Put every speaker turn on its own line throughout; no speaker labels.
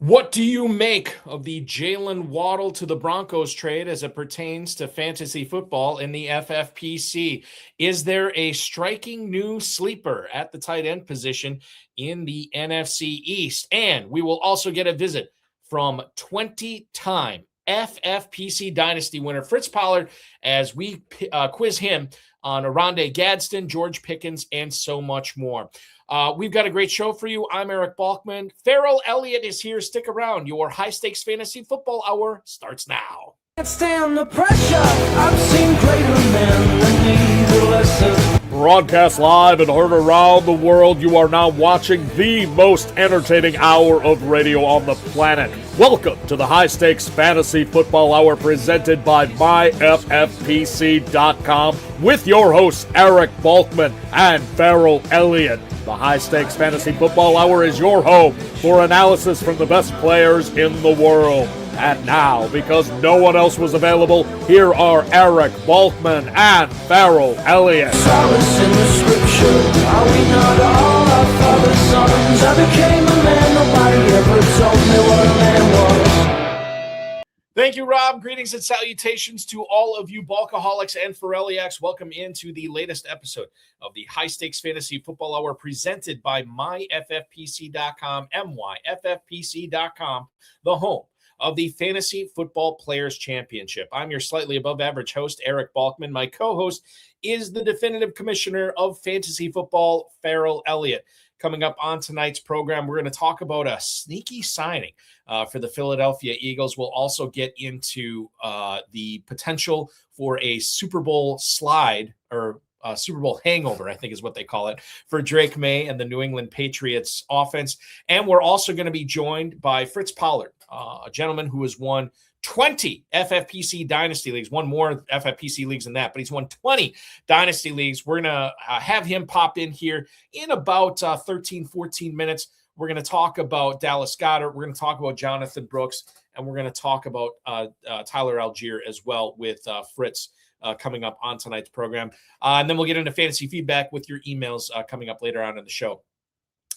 What do you make of the Jalen Waddle to the Broncos trade as it pertains to fantasy football in the FFPC? Is there a striking new sleeper at the tight end position in the NFC East? And we will also get a visit from 20-time FFPC Dynasty winner Fritz Pollard as we quiz him on Aronde Gadsden, George Pickens, and so much more. We've got a great show for you. I'm Eric Balkman. Ferrell Elliott is here. Stick around. Your high-stakes fantasy football hour starts now.
Can't stand the pressure. I've seen greater men than me, the lesson.
Broadcast live and heard around the world, you are now watching the most entertaining hour of radio on the planet. Welcome to the High Stakes Fantasy Football Hour presented by MyFFPC.com with your hosts Eric Balkman and Ferrell Elliott. The High Stakes Fantasy Football Hour is your home for analysis from the best players in the world. And now, because no one else was available, here are Eric Balkman and Ferrell Elliott.
Solace in the scripture. Are we not all our father's sons? I became a man, nobody ever told me what a man was.
Thank you, Rob. Greetings and salutations to all of you Balkaholics and Ferrelliacs. Welcome into the latest episode of the High Stakes Fantasy Football Hour presented by MyFFPC.com, MyFFPC.com, the home of the Fantasy Football Players Championship. I'm your slightly above average host, Eric Balkman. My co-host is the definitive commissioner of fantasy football, Ferrell Elliott. Coming up on tonight's program, we're going to talk about a sneaky signing for the Philadelphia Eagles. We'll also get into the potential for a Super Bowl slide or Super Bowl hangover, I think is what they call it, for Drake May and the New England Patriots offense. And we're also going to be joined by Fritz Pollard, a gentleman who has won 20 FFPC Dynasty Leagues, won more FFPC Leagues than that, but he's won 20 Dynasty Leagues. We're going to have him pop in here in about 13, 14 minutes. We're going to talk about Dallas Goedert. We're going to talk about Jonathan Brooks, and we're going to talk about Tyler Algier as well with Fritz coming up on tonight's program. And then we'll get into fantasy feedback with your emails coming up later on in the show.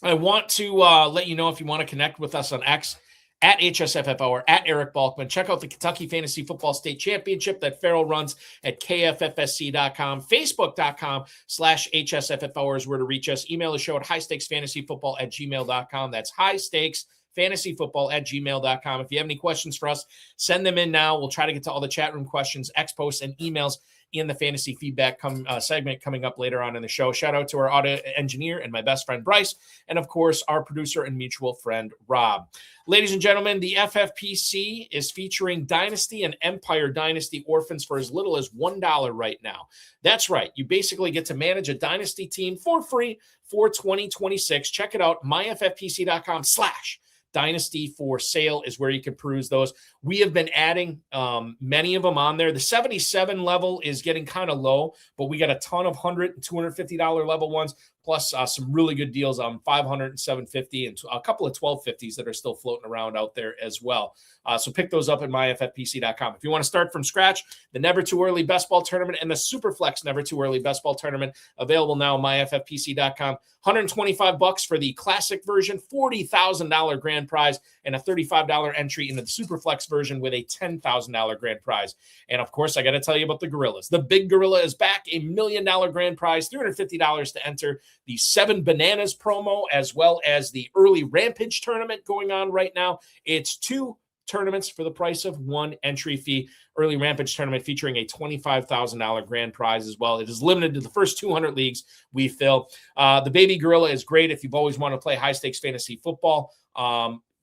I want to let you know if you want to connect with us on X, at HSFF Hour, at Eric Balkman. Check out the Kentucky Fantasy Football State Championship that Ferrell runs at KFFSC.com. Facebook.com/HSFF Hour is where to reach us. Email the show at highstakesfantasyfootball@gmail.com. That's highstakesfantasyfootball@gmail.com. If you have any questions for us, send them in now. We'll try to get to all the chat room questions, X posts, and emails in the fantasy feedback segment coming up later on in the show. Shout out to our audio engineer and my best friend Bryce, and of course our producer and mutual friend Rob. Ladies and gentlemen, the FFPC is featuring Dynasty and Empire Dynasty orphans for as little as $1 right now. That's right. You basically get to manage a Dynasty team for free for 2026. Check it out, myffpc.com/Dynasty for sale is where you can peruse those. We have been adding many of them on there. The 77 level is getting kind of low, but we got a ton of $100 and $250 level ones, plus some really good deals on $500 and $750 and a couple of $1250s that are still floating around out there as well. So pick those up at myffpc.com. If you want to start from scratch, the Never Too Early Best Ball Tournament and the Superflex Never Too Early Best Ball Tournament available now at myffpc.com. $125 for the classic version, $40,000 grand prize, and a $35 entry into the Superflex version with a $10,000 grand prize. And of course, I got to tell you about the Gorillas. The Big Gorilla is back, $1 million grand prize, $350 to enter, the 7 Bananas promo, as well as the early Rampage tournament going on right now. It's 2 tournaments for the price of 1 entry fee. Early Rampage tournament featuring a $25,000 grand prize as well. It is limited to the first 200 leagues we fill. The Baby Gorilla is great if you've always wanted to play high stakes fantasy football.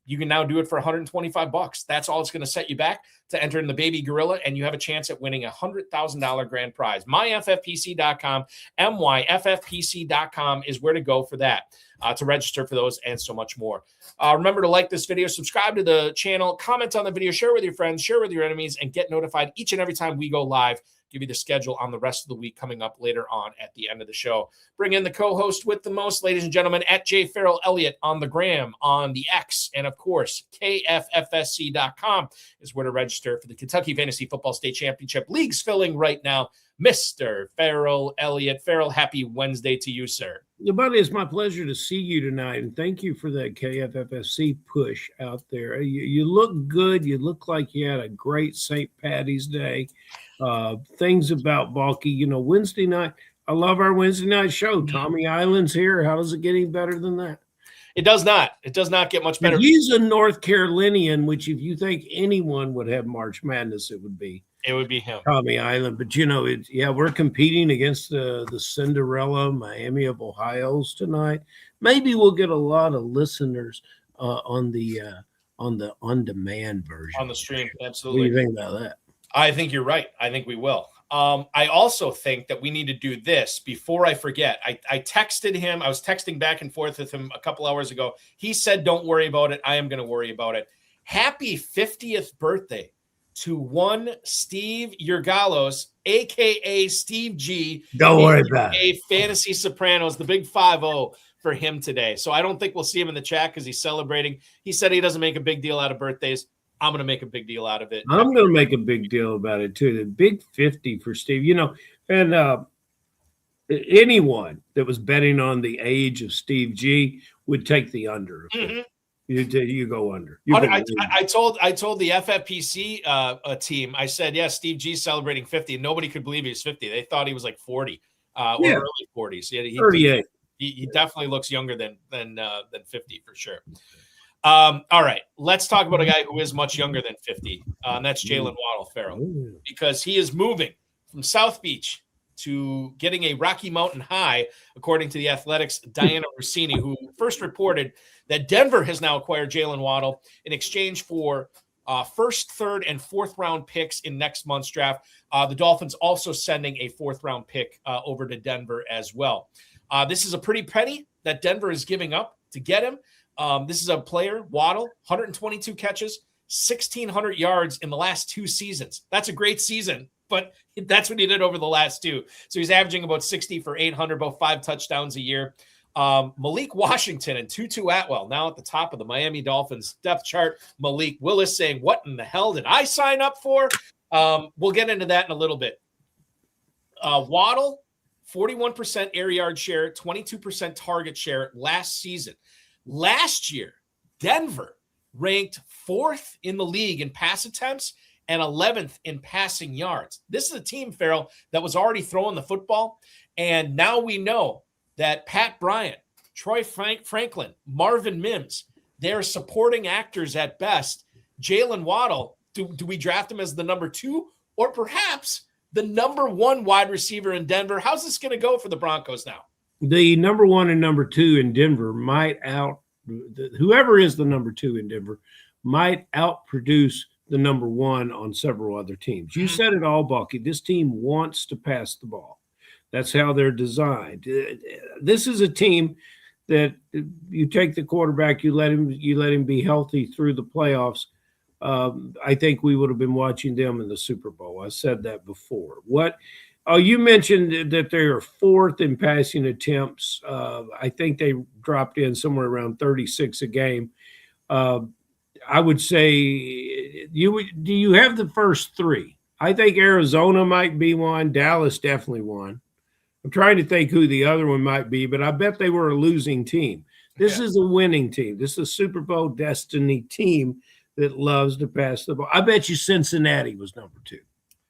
You can now do it for $125. That's all it's going to set you back to enter in the Baby Gorilla, and you have a chance at winning a $100,000 grand prize. MyFFPC.com, MyFFPC.com is where to go for that, to register for those and so much more. Remember to like this video, subscribe to the channel, comment on the video, share with your friends, share with your enemies, and get notified each and every time we go live. Give you the schedule on the rest of the week coming up later on at the end of the show. Bring in the co-host with the most, ladies and gentlemen, at J. Ferrell Elliott on the gram, on the X, and of course, KFFSC.com is where to register for the Kentucky Fantasy Football State Championship. Leagues filling right now. Mr. Ferrell Elliott. Ferrell, happy Wednesday to you, sir.
Buddy, it's my pleasure to see you tonight, and thank you for that KFFSC push out there. You look good. You look like you had a great St. Patty's Day. Things about Balky, Wednesday night. I love our Wednesday night show. Tommy Island's here. How does it get any better than that?
It does not. It does not get much better.
And he's a North Carolinian, which if you think anyone would have March Madness, it would be
him.
Tommy Island. But, we're competing against the Cinderella Miami of Ohio's tonight. Maybe we'll get a lot of listeners on the on-demand version.
On the stream, absolutely.
What do you think about that?
I think you're right. I think we will. I also think that we need to do this before I forget. I texted him. I was texting back and forth with him a couple hours ago. He said, don't worry about it. I am going to worry about it. Happy 50th birthday to one Steve Yergalos, a.k.a. Steve G.
Don't worry about it.
Fantasy Sopranos, the big 5-0 for him today. So I don't think we'll see him in the chat because he's celebrating. He said he doesn't make a big deal out of birthdays. I'm going to make a big deal out of it.
I'm going to make a big deal about it, too. The big 50 for Steve. And anyone that was betting on the age of Steve G would take the under.
Mm-hmm.
You go under.
I told the FFPC team, I said, yeah, Steve G's celebrating 50. And nobody could believe he was 50. They thought he was like 40 or early 40s.
38.
He definitely looks younger than 50 for sure. All right, let's talk about a guy who is much younger than 50, and that's Jalen Waddle, Ferrell, because he is moving from South Beach to getting a Rocky Mountain high, according to the Athletics' Diana Rossini, who first reported that Denver has now acquired Jalen Waddle in exchange for first, third, and fourth round picks in next month's draft. The Dolphins also sending a fourth round pick over to Denver as well. This is a pretty penny that Denver is giving up to get him. This is a player, Waddle, 122 catches, 1,600 yards in the last 2 seasons. That's a great season, but that's what he did over the last 2. So he's averaging about 60 for 800, about 5 touchdowns a year. Malik Washington and Tutu Atwell now at the top of the Miami Dolphins depth chart. Malik Willis saying, what in the hell did I sign up for? We'll get into that in a little bit. Waddle, 41% air yard share, 22% target share last season. Last year, Denver ranked 4th in the league in pass attempts and 11th in passing yards. This is a team, Ferrell, that was already throwing the football. And now we know that Pat Bryant, Troy Franklin, Marvin Mims, they're supporting actors at best. Jalen Waddle, do we draft him as the number 2 or perhaps the number 1 wide receiver in Denver? How's this going to go for the Broncos now?
The number 1 and number 2 in Denver whoever is the number 2 in Denver might outproduce the number 1 on several other teams. You said it all, Bucky. This team wants to pass the ball. That's how they're designed. This is a team that you take the quarterback, you let him be healthy through the playoffs. I think we would have been watching them in the Super Bowl. I said that before. You mentioned that they are 4th in passing attempts. I think they dropped in somewhere around 36 a game. I would say, do you have the first 3? I think Arizona might be one. Dallas definitely one. I'm trying to think who the other one might be, but I bet they were a losing team. This is a winning team. This is a Super Bowl destiny team that loves to pass the ball. I bet you Cincinnati was number 2.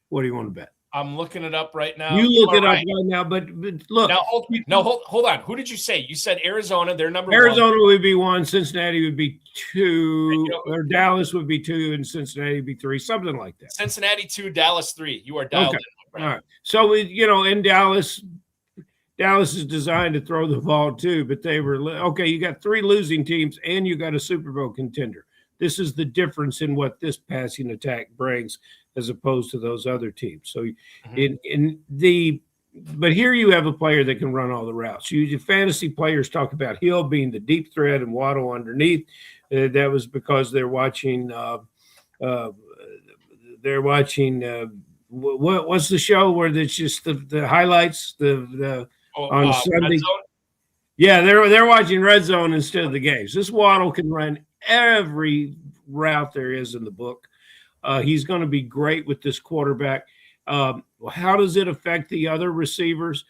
What do you want to bet?
I'm looking it up right now.
You look it up right now, but look.
Now, hold on. Who did you say? You said Arizona. They're number 1.
Arizona would be 1. Cincinnati would be 2. Or Dallas would be 2, and Cincinnati would be 3. Something like that.
Cincinnati 2, Dallas 3. You are dialed in.
Right? All right. So, in Dallas is designed to throw the ball too, but they were okay. You got 3 losing teams, and you got a Super Bowl contender. This is the difference in what this passing attack brings as opposed to those other teams. So but here you have a player that can run all the routes. You fantasy players talk about Hill being the deep threat and Waddle underneath. That was because they're watching what's the show where it's just the highlights on Sunday. Yeah, they're watching Red Zone instead of the games. This Waddle can run every route there is in the book. He's going to be great with this quarterback. how does it affect the other receivers?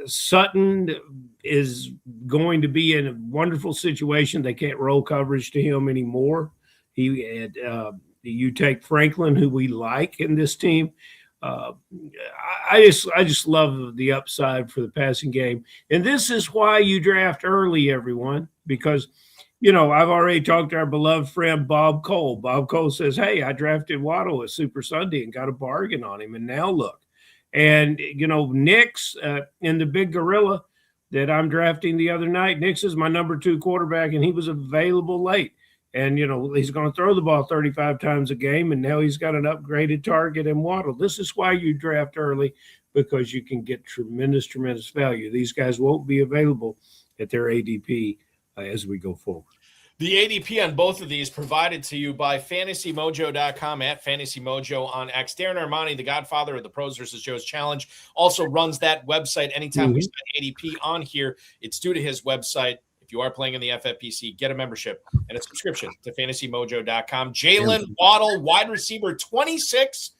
Sutton is going to be in a wonderful situation. They can't roll coverage to him anymore. You take Franklin, who we like in this team. I just love the upside for the passing game. And this is why you draft early, everyone, because, I've already talked to our beloved friend Bob Cole. Bob Cole says, hey, I drafted Waddle at Super Sunday and got a bargain on him. And now look. And, Nix in the Big Gorilla that I'm drafting the other night, Nix is my number 2 quarterback, and he was available late. And, he's going to throw the ball 35 times a game, and now he's got an upgraded target in Waddle. This is why you draft early, because you can get tremendous value. These guys won't be available at their ADP as we go forward.
The ADP on both of these provided to you by FantasyMojo.com at FantasyMojo on X. Darren Armani, the godfather of the Pros vs. Joe's Challenge, also runs that website. Anytime we spend ADP on here, it's due to his website. If you are playing in the FFPC, get a membership and a subscription to FantasyMojo.com. Jalen Waddle, wide receiver 26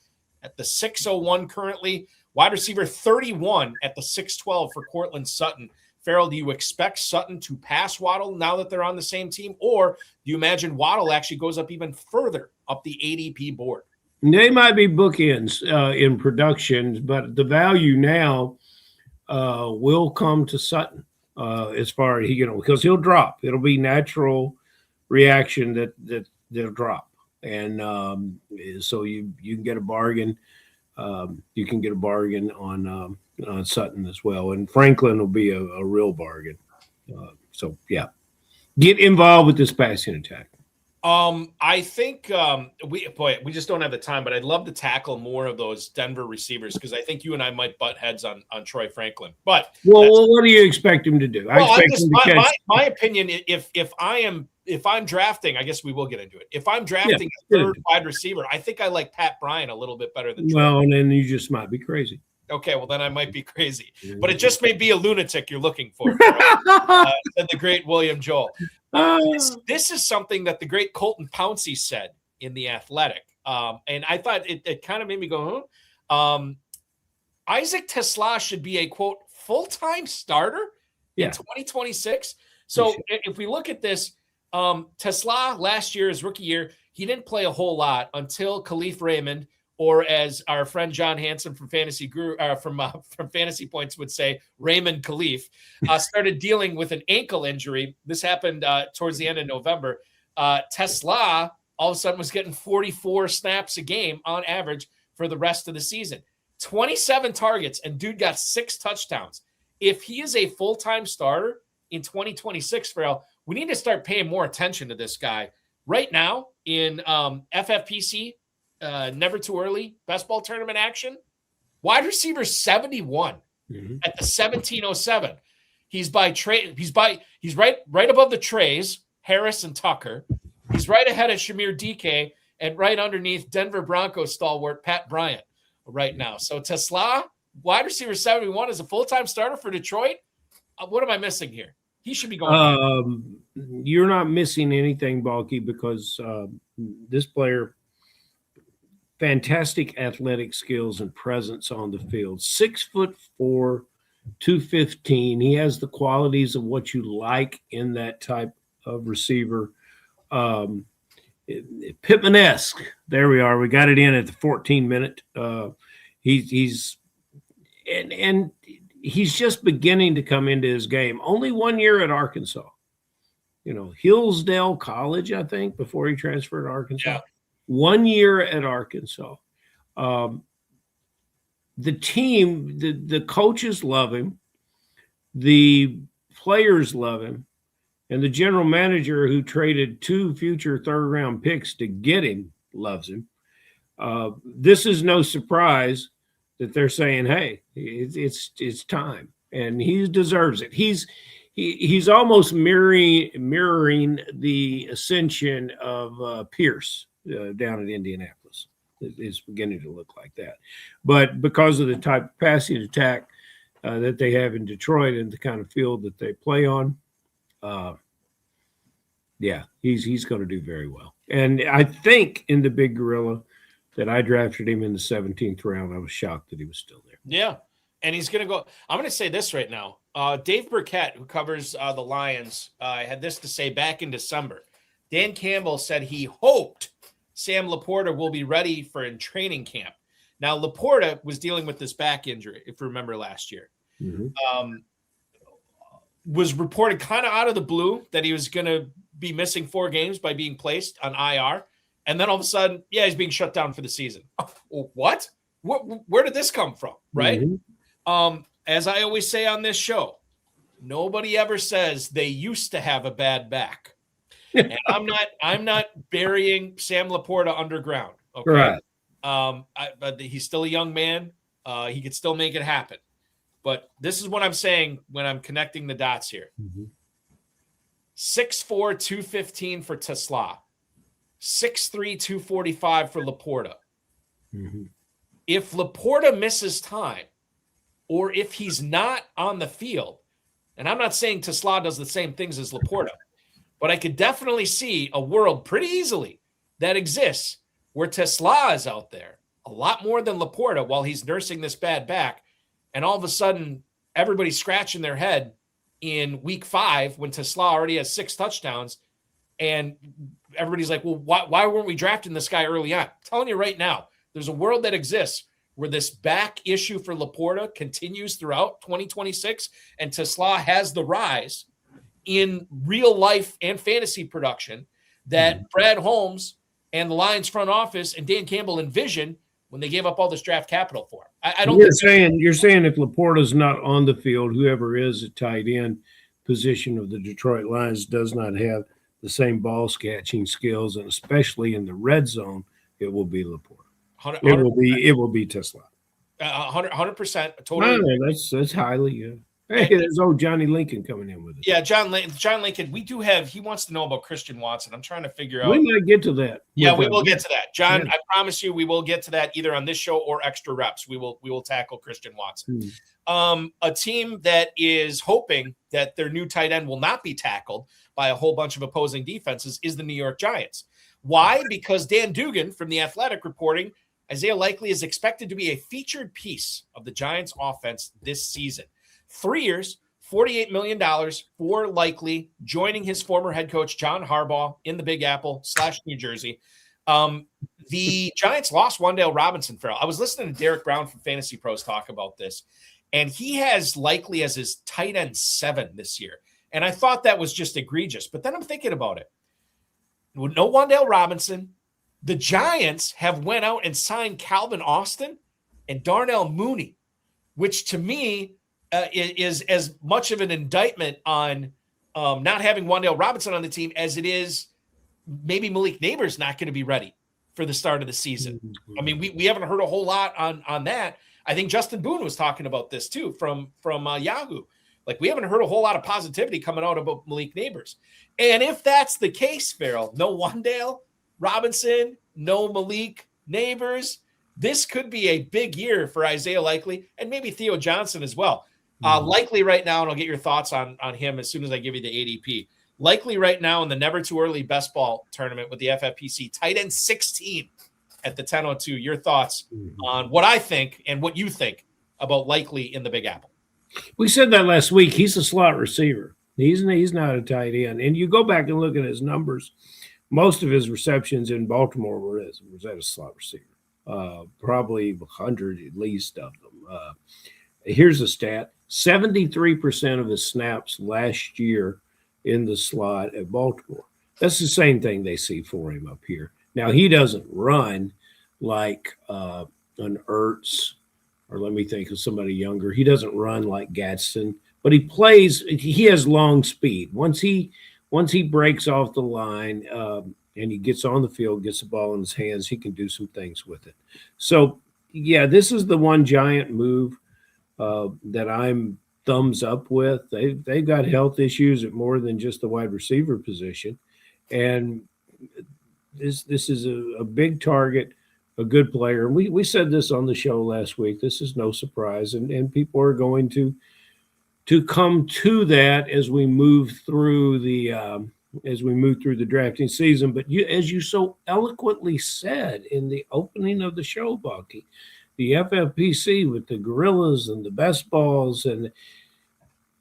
at the 601 currently. Wide receiver 31 at the 612 for Cortland Sutton. Ferrell, do you expect Sutton to pass Waddle now that they're on the same team? Or do you imagine Waddle actually goes up even further up the ADP board?
They might be bookends in production, but the value now will come to Sutton as far as because he'll drop. It'll be natural reaction that they'll drop. And so you can get a bargain. You can get a bargain on Sutton as well, and Franklin will be a real bargain. So yeah, get involved with this passing attack.
I think we just don't have the time, but I'd love to tackle more of those Denver receivers because I think you and I might butt heads on Troy Franklin. But
what do you expect him to do?
My opinion, if I'm drafting, I guess we will get into it. If I'm drafting a third wide receiver, I think I like Pat Bryant a little bit better than Troy.
Well, and then you just might be crazy.
Okay, well, then I might be crazy. But it just may be a lunatic you're looking for, said the great William Joel. This is something that the great Colton Pouncey said in The Athletic. And I thought it kind of made me go, Isaac Tesla should be a, quote, full-time starter in 2026. So if we look at this, Tesla last year, his rookie year, he didn't play a whole lot until Khalif Raymond, or as our friend John Hansen from Fantasy from Fantasy Points would say, Raymond Khalif, started dealing with an ankle injury. This happened towards the end of November. Tesla all of a sudden was getting 44 snaps a game on average for the rest of the season. 27 targets, and dude got 6 touchdowns. If he is a full-time starter in 2026, Ferrell, we need to start paying more attention to this guy. Right now in FFPC, Never Too Early Best Ball Tournament action, wide receiver 71 at the 1707. He's right above the Trays, Harris and Tucker. He's right ahead of Shamir DK and right underneath Denver Broncos stalwart Pat Bryant right now. So Tesla, wide receiver 71, is a full-time starter for Detroit. What am I missing here? He should be going.
You're not missing anything, Balky, because this player, fantastic athletic skills and presence on the field. 6'4", 215. He has the qualities of what you like in that type of receiver. Pittman-esque. There we are. We got it in at the 14-minute. He's just beginning to come into his game. Only 1 year at Arkansas. Hillsdale College, I think, before he transferred to Arkansas.
Yeah.
1 year at Arkansas. The team, the coaches love him. The players love him. And the general manager who traded 2 future third-round picks to get him loves him. This is no surprise that they're saying, hey, it's time. And he deserves it. He's almost mirroring the ascension of Pierce down at Indianapolis. It's beginning to look like that. But because of the type of passing attack that they have in Detroit and the kind of field that they play on, he's going to do very well. And I think in the Big Gorilla, that I drafted him in the 17th round. I was shocked that he was still there.
Yeah. And he's going to go. I'm going to say this right now. Dave Burkett, who covers the Lions, had this to say back in December. Dan Campbell said he hoped Sam Laporta will be ready for in training camp. Now, Laporta was dealing with this back injury, if you remember last year. Was reported kind of out of the blue that he was going to be missing 4 games by being placed on IR. And then all of a sudden, yeah, he's being shut down for the season. What? Where did this come from? Right? As I always say on this show, nobody ever says they used to have a bad back. And I'm not burying Sam Laporta underground. Okay. Right. But he's still a young man. He could still make it happen. But this is what I'm saying when I'm connecting the dots here. 6'4", 215 for Tesla. 6'3", 245 for Laporta. If Laporta misses time, or if he's not on the field, and I'm not saying Tesla does the same things as Laporta, but I could definitely see a world pretty easily that exists where Tesla is out there a lot more than Laporta while he's nursing this bad back. And all of a sudden, everybody's scratching their head in week 5 when Tesla already has 6 touchdowns. And everybody's like, well, why weren't we drafting this guy early on? I'm telling you right now, there's a world that exists where this back issue for Laporta continues throughout 2026, and Tesla has the rise in real life and fantasy production that Brad Holmes and the Lions front office and Dan Campbell envisioned when they gave up all this draft capital for him. I don't.
You're saying if Laporta's not on the field, whoever is at tight end position of the Detroit Lions does not have the same ball catching skills, and especially in the red zone, it will be Laporta. 100%. It will be Tesla.
100%. Totally.
No, that's highly. Yeah. Hey, there's old Johnny Lincoln coming in with us.
Yeah, John Lincoln. We do have. He wants to know about Christian Watson. I'm trying to figure out.
We might get to that.
Yeah, we will get to that, John. Yeah. I promise you, we will get to that either on this show or extra reps. We will tackle Christian Watson. A team that is hoping that their new tight end will not be tackled by a whole bunch of opposing defenses is the New York Giants. Why? Because Dan Dugan from The Athletic reporting Isaiah Likely is expected to be a featured piece of the Giants offense this season. 3 years, $48 million for Likely, joining his former head coach, John Harbaugh, in the Big Apple / New Jersey. The Giants lost Wan'Dale Robinson, Ferrell. I was listening to Derek Brown from Fantasy Pros talk about this, and he has Likely as his tight end 7 this year. And I thought that was just egregious. But then I'm thinking about it. No Wan'Dale Robinson. The Giants have went out and signed Calvin Austin and Darnell Mooney, which to me is as much of an indictment on not having Wan'Dale Robinson on the team as it is maybe Malik Neighbors not going to be ready for the start of the season. I mean, we haven't heard a whole lot on that. I think Justin Boone was talking about this too from Yahoo. Like, we haven't heard a whole lot of positivity coming out about Malik Neighbors. And if that's the case, Ferrell, no Wan'Dale Robinson, no Malik Neighbors, this could be a big year for Isaiah Likely and maybe Theo Johnson as well. Likely right now, and I'll get your thoughts on him as soon as I give you the ADP. Likely right now in the Never Too Early Best Ball Tournament with the FFPC, tight end 16 at the 10:02. Your thoughts on what I think and what you think about Likely in the Big Apple.
We said that last week. He's a slot receiver. He's not a tight end. And you go back and look at his numbers. Most of his receptions in Baltimore was at a slot receiver. Probably 100 at least of them. Here's a stat. 73% of his snaps last year in the slot at Baltimore. That's the same thing they see for him up here. Now, he doesn't run like an Ertz, or let me think of somebody younger. He doesn't run like Gadsden, but he has long speed. Once he breaks off the line and he gets on the field, gets the ball in his hands, he can do some things with it. So, yeah, this is the one Giant move that I'm thumbs up with. They've got health issues at more than just the wide receiver position. And this is a big target, a good player. We said this on the show last week. This is no surprise. And people are going to come to that as we move through the as we move through the drafting season. But as you so eloquently said in the opening of the show, Bucky, the FFPC with the Gorillas and the Best Balls and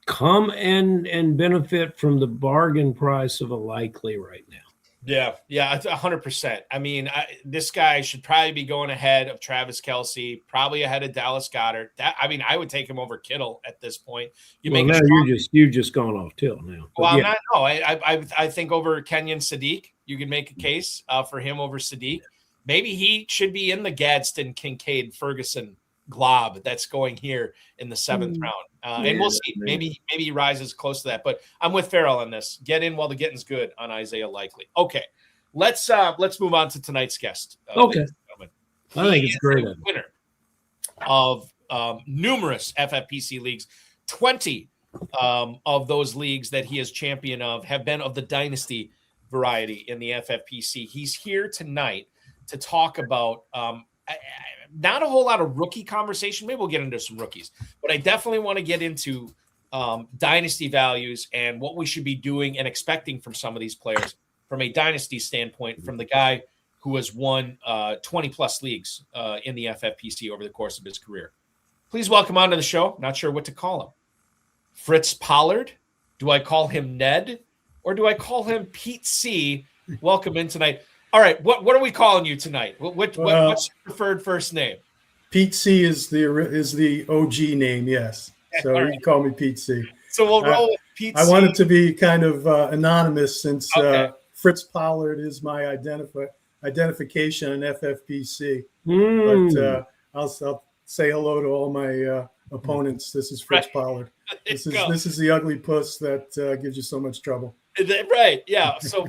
come and benefit from the bargain price of a likely right now.
Yeah, 100%. I mean, this guy should probably be going ahead of Travis Kelce, probably ahead of Dallas Goedert. I would take him over Kittle at this point.
You've just gone off till now.
Well, yeah. I think over Kenyon Sadiq, you can make a case for him over Sadiq. Maybe he should be in the Gadsden, Kincaid, Ferguson glob that's going here in the 7th round. And we'll see. Maybe he rises close to that. But I'm with Ferrell on this. Get in while the getting's good on Isaiah Likely. Okay. Let's move on to tonight's guest.
Okay. I think it's great.
Winner of numerous FFPC leagues. 20 of those leagues that he is champion of have been of the dynasty variety in the FFPC. He's here tonight to talk about not a whole lot of rookie conversation. Maybe we'll get into some rookies, but I definitely want to get into dynasty values and what we should be doing and expecting from some of these players from a dynasty standpoint, from the guy who has won 20 plus leagues in the FFPC over the course of his career. Please welcome onto the show. Not sure what to call him. Fritz Pollard. Do I call him Ned or do I call him Pete C? Welcome in tonight. All right, what are we calling you tonight? What's your preferred first name?
Pete C is the OG name, yes. So you can call me Pete C.
So we'll roll with Pete C.
I want it to be kind of anonymous since Fritz Pollard is my identification in FFPC. But I'll say hello to all my opponents. This is Fritz Pollard. This is the ugly puss that gives you so much trouble.
Right. Yeah. So,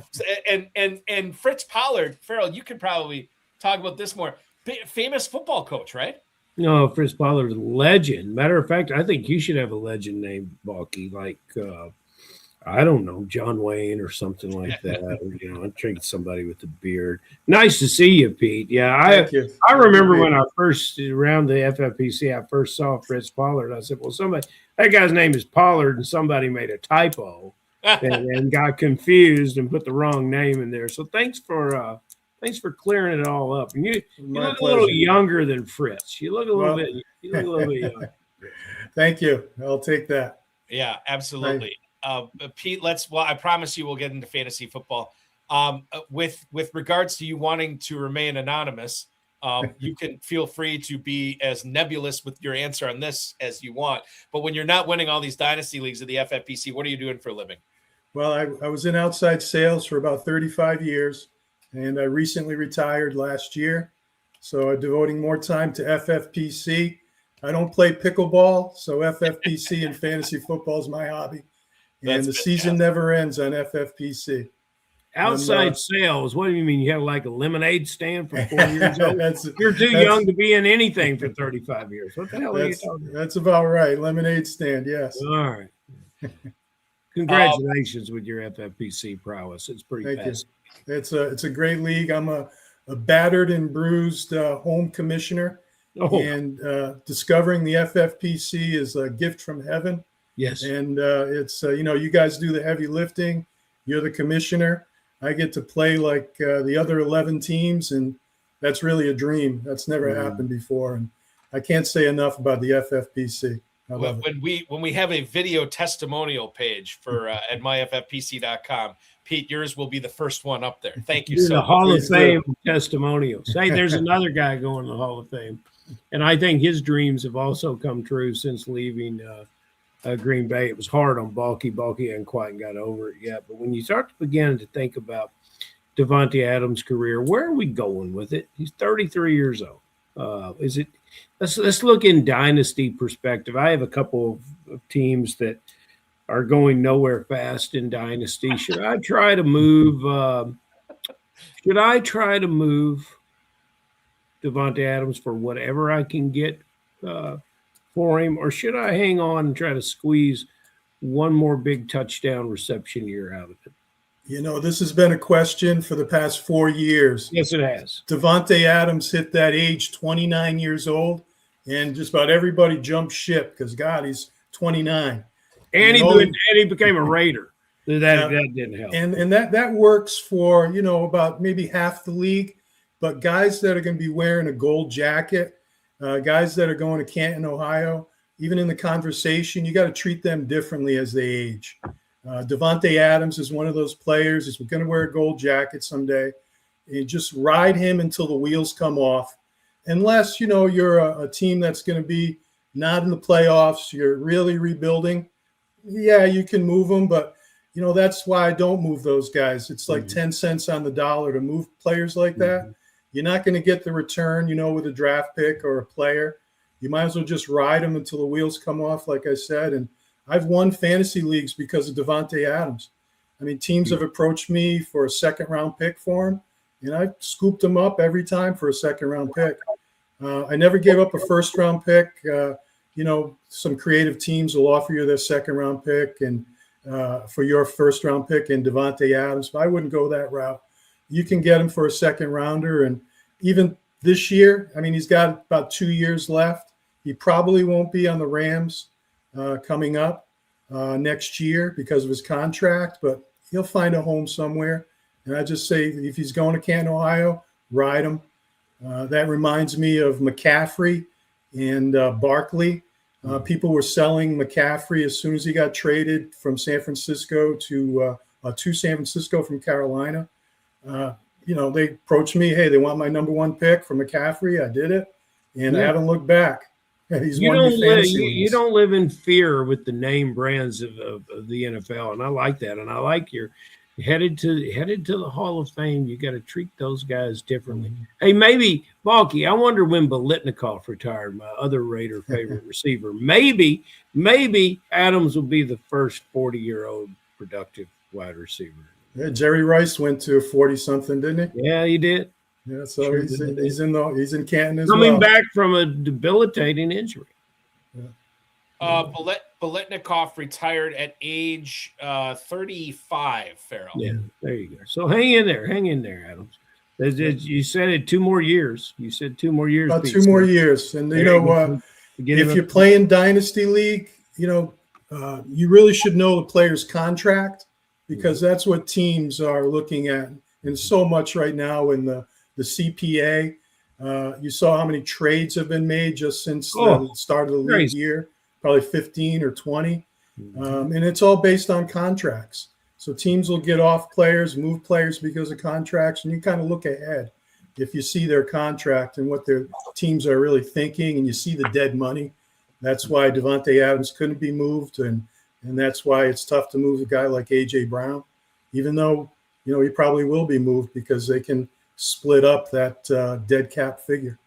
and Fritz Pollard, Ferrell, you could probably talk about this more. Famous football coach, right?
No, Fritz Pollard is a legend. Matter of fact, I think you should have a legend named Balky, like, I don't know, John Wayne or something like that. Or, I'm thinking somebody with a beard. Nice to see you, Pete. Yeah. I remember when I first, around the FFPC, I first saw Fritz Pollard. I said, well, that guy's name is Pollard, and somebody made a typo. and got confused and put the wrong name in there. So thanks for clearing it all up. And you look a little younger than Fritz. You look a little bit younger.
Thank you. I'll take that.
Yeah, absolutely. Pete, I promise you we'll get into fantasy football. With regards to you wanting to remain anonymous, you can feel free to be as nebulous with your answer on this as you want. But when you're not winning all these dynasty leagues of the FFPC, what are you doing for a living?
Well, I was in outside sales for about 35 years, and I recently retired last year. So I'm devoting more time to FFPC. I don't play pickleball, so FFPC and fantasy football is my hobby. And the season never ends on FFPC.
Outside sales. What do you mean? You have like a lemonade stand for 4 years old? You're too young to be in anything for 35 years. What the hell are you talking about?
That's about right. Lemonade stand, yes.
All right. Congratulations with your FFPC prowess. It's pretty fast.
It's a great league. I'm a battered and bruised home commissioner. And discovering the FFPC is a gift from heaven.
Yes.
And it's, you guys do the heavy lifting. You're the commissioner. I get to play like the other 11 teams, and that's really a dream. That's never happened before, and I can't say enough about the FFPC.
When we have a video testimonial page for at myffpc.com, Pete, yours will be the first one up there. Thank you so much.
The Hall of Fame testimonials. Hey, there's another guy going to the Hall of Fame, and I think his dreams have also come true since leaving Green Bay. It was hard on Balky. Balky hadn't quite got over it yet. But when you start to begin to think about Davante Adams' career, where are we going with it? He's 33 years old. Let's look in dynasty perspective. I have a couple of teams that are going nowhere fast in dynasty. Should I try to move Davante Adams for whatever I can get for him, or should I hang on and try to squeeze one more big touchdown reception year out of it?
This has been a question for the past 4 years.
Yes, it has.
Davante Adams hit that age, 29 years old, and just about everybody jumped ship because, God, he's 29.
And he became a Raider. That didn't help.
And that works for, about maybe half the league. But guys that are going to be wearing a gold jacket, guys that are going to Canton, Ohio, even in the conversation, you got to treat them differently as they age. Devontae Adams is one of those players. He's going to wear a gold jacket someday. You just ride him until the wheels come off. Unless, you're a team that's going to be not in the playoffs, you're really rebuilding. Yeah, you can move them, but, that's why I don't move those guys. It's like 10 cents on the dollar to move players like that. You're not going to get the return, with a draft pick or a player. You might as well just ride them until the wheels come off, like I said. And I've won fantasy leagues because of Devontae Adams. I mean, teams have approached me for a second-round pick for him, and I scooped them up every time for a second-round pick. I never gave up a first-round pick. Some creative teams will offer you their second-round pick and for your first-round pick in Devontae Adams, but I wouldn't go that route. You can get him for a second-rounder, and even this year, I mean, he's got about 2 years left. He probably won't be on the Rams coming up next year because of his contract, but he'll find a home somewhere. And I just say, if he's going to Canton, Ohio, ride him. That reminds me of McCaffrey and Barkley. People were selling McCaffrey as soon as he got traded from San Francisco to San Francisco from Carolina. They approached me, hey, they want my number one pick for McCaffrey. I did it, and I haven't looked back. He's
you don't live in fear with the name brands of the NFL, and I like that. And I like you're headed to the Hall of Fame. You got to treat those guys differently. Hey, maybe Balky, I wonder when Biletnikoff retired, my other Raider favorite receiver. Maybe Adams will be the first 40-year-old productive wide receiver.
Yeah, Jerry Rice went to 40-something, didn't he?
Yeah, he did.
Yeah, so sure he's in Canton as
Coming
well.
back from a debilitating injury.
Biletnikoff retired at age 35, Ferrell.
Yeah, there you go. So hang in there, Adams. You said it 2 more years. You said 2 more years.
About 2 more years. And, if you're playing Dynasty League, you really should know the player's contract because that's what teams are looking at. And so much right now in the CPA. You saw how many trades have been made just since the start of the league year. Probably 15 or 20. And it's all based on contracts. So teams will get off players, move players because of contracts, and you kind of look ahead. If you see their contract and what their teams are really thinking and you see the dead money, that's why Devontae Adams couldn't be moved, and that's why it's tough to move a guy like A.J. Brown, even though, he probably will be moved because they can split up that dead cap figure.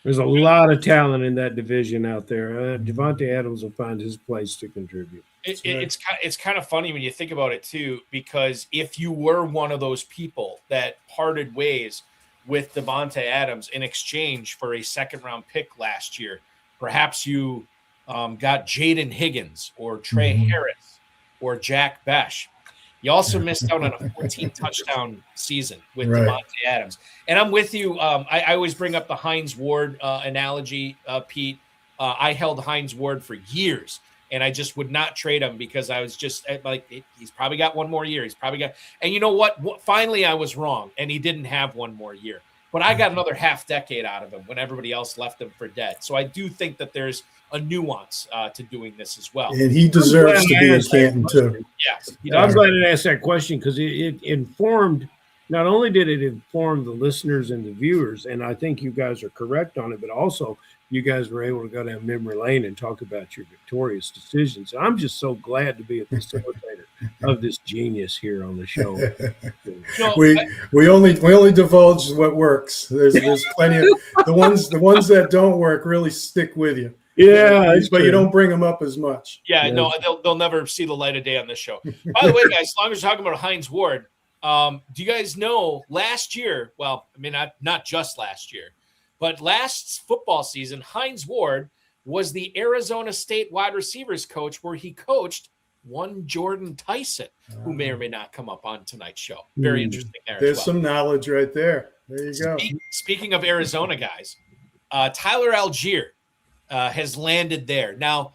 There's a lot of talent in that division out there. Devontae Adams will find his place to contribute.
It's kind of funny when you think about it, too, because if you were one of those people that parted ways with Devontae Adams in exchange for a second-round pick last year, perhaps you got Jaden Higgins or Trey Harris or Jack Besh. You also missed out on a 14-touchdown season with Devontae Adams. And I'm with you. I always bring up the Hines Ward analogy, Pete. I held Hines Ward for years, and I just would not trade him because I was just like, he's probably got 1 more year. And you know what? Finally, I was wrong, and he didn't have 1 more year. But I got another half decade out of him when everybody else left him for dead. So I do think that there's a nuance to doing this as well.
And he deserves to be in Canton, too.
Yeah.
I'm glad it asked that question because it informed, not only did it inform the listeners and the viewers, and I think you guys are correct on it, but also you guys were able to go down memory lane and talk about your victorious decisions. And I'm just so glad to be a facilitator of this genius here on the show.
We only divulge what works. There's plenty of the ones that don't work really stick with you.
Yeah,
but you don't bring them up as much.
Yeah, no, they'll never see the light of day on this show. By the way, guys, as long as we're talking about Hines Ward, do you guys know last year? Well, I mean, not just last year, but last football season, Hines Ward was the Arizona State wide receivers coach, where he coached one Jordan Tyson, who may or may not come up on tonight's show. Very interesting there.
There's some knowledge right there. There you go.
Speaking of Arizona guys, Tyler Algier has landed there. Now,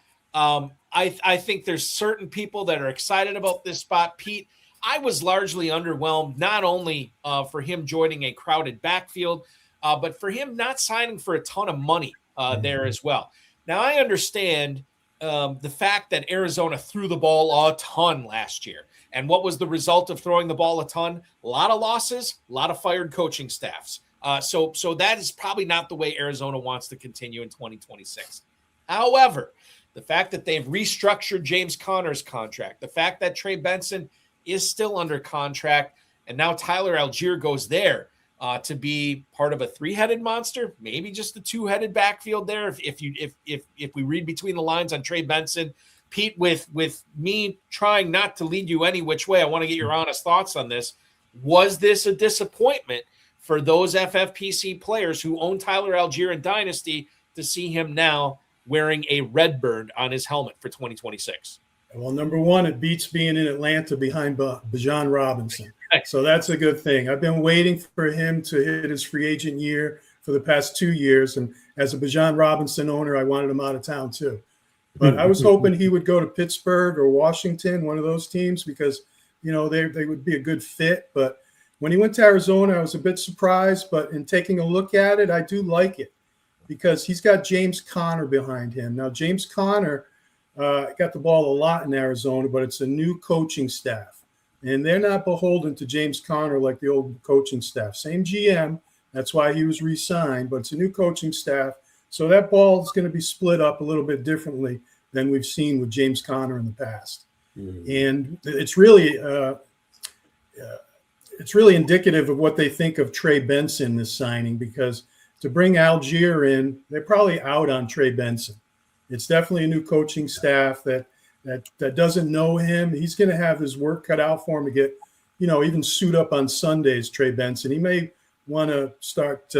I think there's certain people that are excited about this spot. Pete, I was largely underwhelmed, not only for him joining a crowded backfield, but for him not signing for a ton of money there as well. Now, I understand the fact that Arizona threw the ball a ton last year. And what was the result of throwing the ball a ton? A lot of losses, a lot of fired coaching staffs. So that is probably not the way Arizona wants to continue in 2026. However, the fact that they've restructured James Conner's contract, the fact that Trey Benson is still under contract, and now Tyler Algier goes there to be part of a three-headed monster, maybe just a two-headed backfield there. If we read between the lines on Trey Benson, Pete, with me trying not to lead you any which way, I want to get your honest thoughts on this. Was this a disappointment for those FFPC players who own Tyler Algier in Dynasty to see him now wearing a Redbird on his helmet for 2026?
Well, number one, it beats being in Atlanta behind Bijan Robinson. So that's a good thing. I've been waiting for him to hit his free agent year for the past 2 years. And as a Bijan Robinson owner, I wanted him out of town too. But I was hoping he would go to Pittsburgh or Washington, one of those teams, because, you know, they would be a good fit. But when he went to Arizona, I was a bit surprised. But in taking a look at it, I do like it because he's got James Conner behind him. Now, James Conner got the ball a lot in Arizona, but it's a new coaching staff. And they're not beholden to James Conner like the old coaching staff. Same GM. That's why he was re-signed, but it's a new coaching staff. So that ball is going to be split up a little bit differently than we've seen with James Conner in the past. And it's really indicative of what they think of Trey Benson this signing, because to bring Algier in, they're probably out on Trey Benson. It's definitely a new coaching staff that doesn't know him. He's going to have his work cut out for him to get, you know, even suit up on Sundays, Trey Benson. He may want to start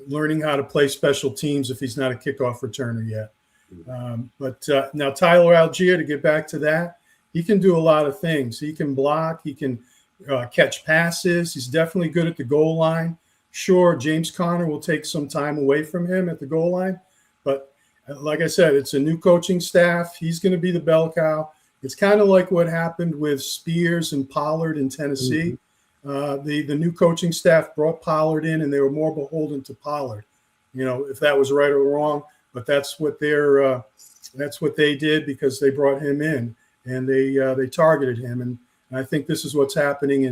learning how to play special teams if he's not a kickoff returner yet. But now Tyler Algier, to get back to that, he can do a lot of things. He can block. He can catch passes. He's definitely good at the goal line. Sure, James Conner will take some time away from him at the goal line. But like I said, it's a new coaching staff. He's going to be the bell cow. It's kind of like what happened with Spears and Pollard in Tennessee. The new coaching staff brought Pollard in, and they were more beholden to Pollard. You know, if that was right or wrong, but that's what they did because they brought him in and they targeted him. And I think this is what's happening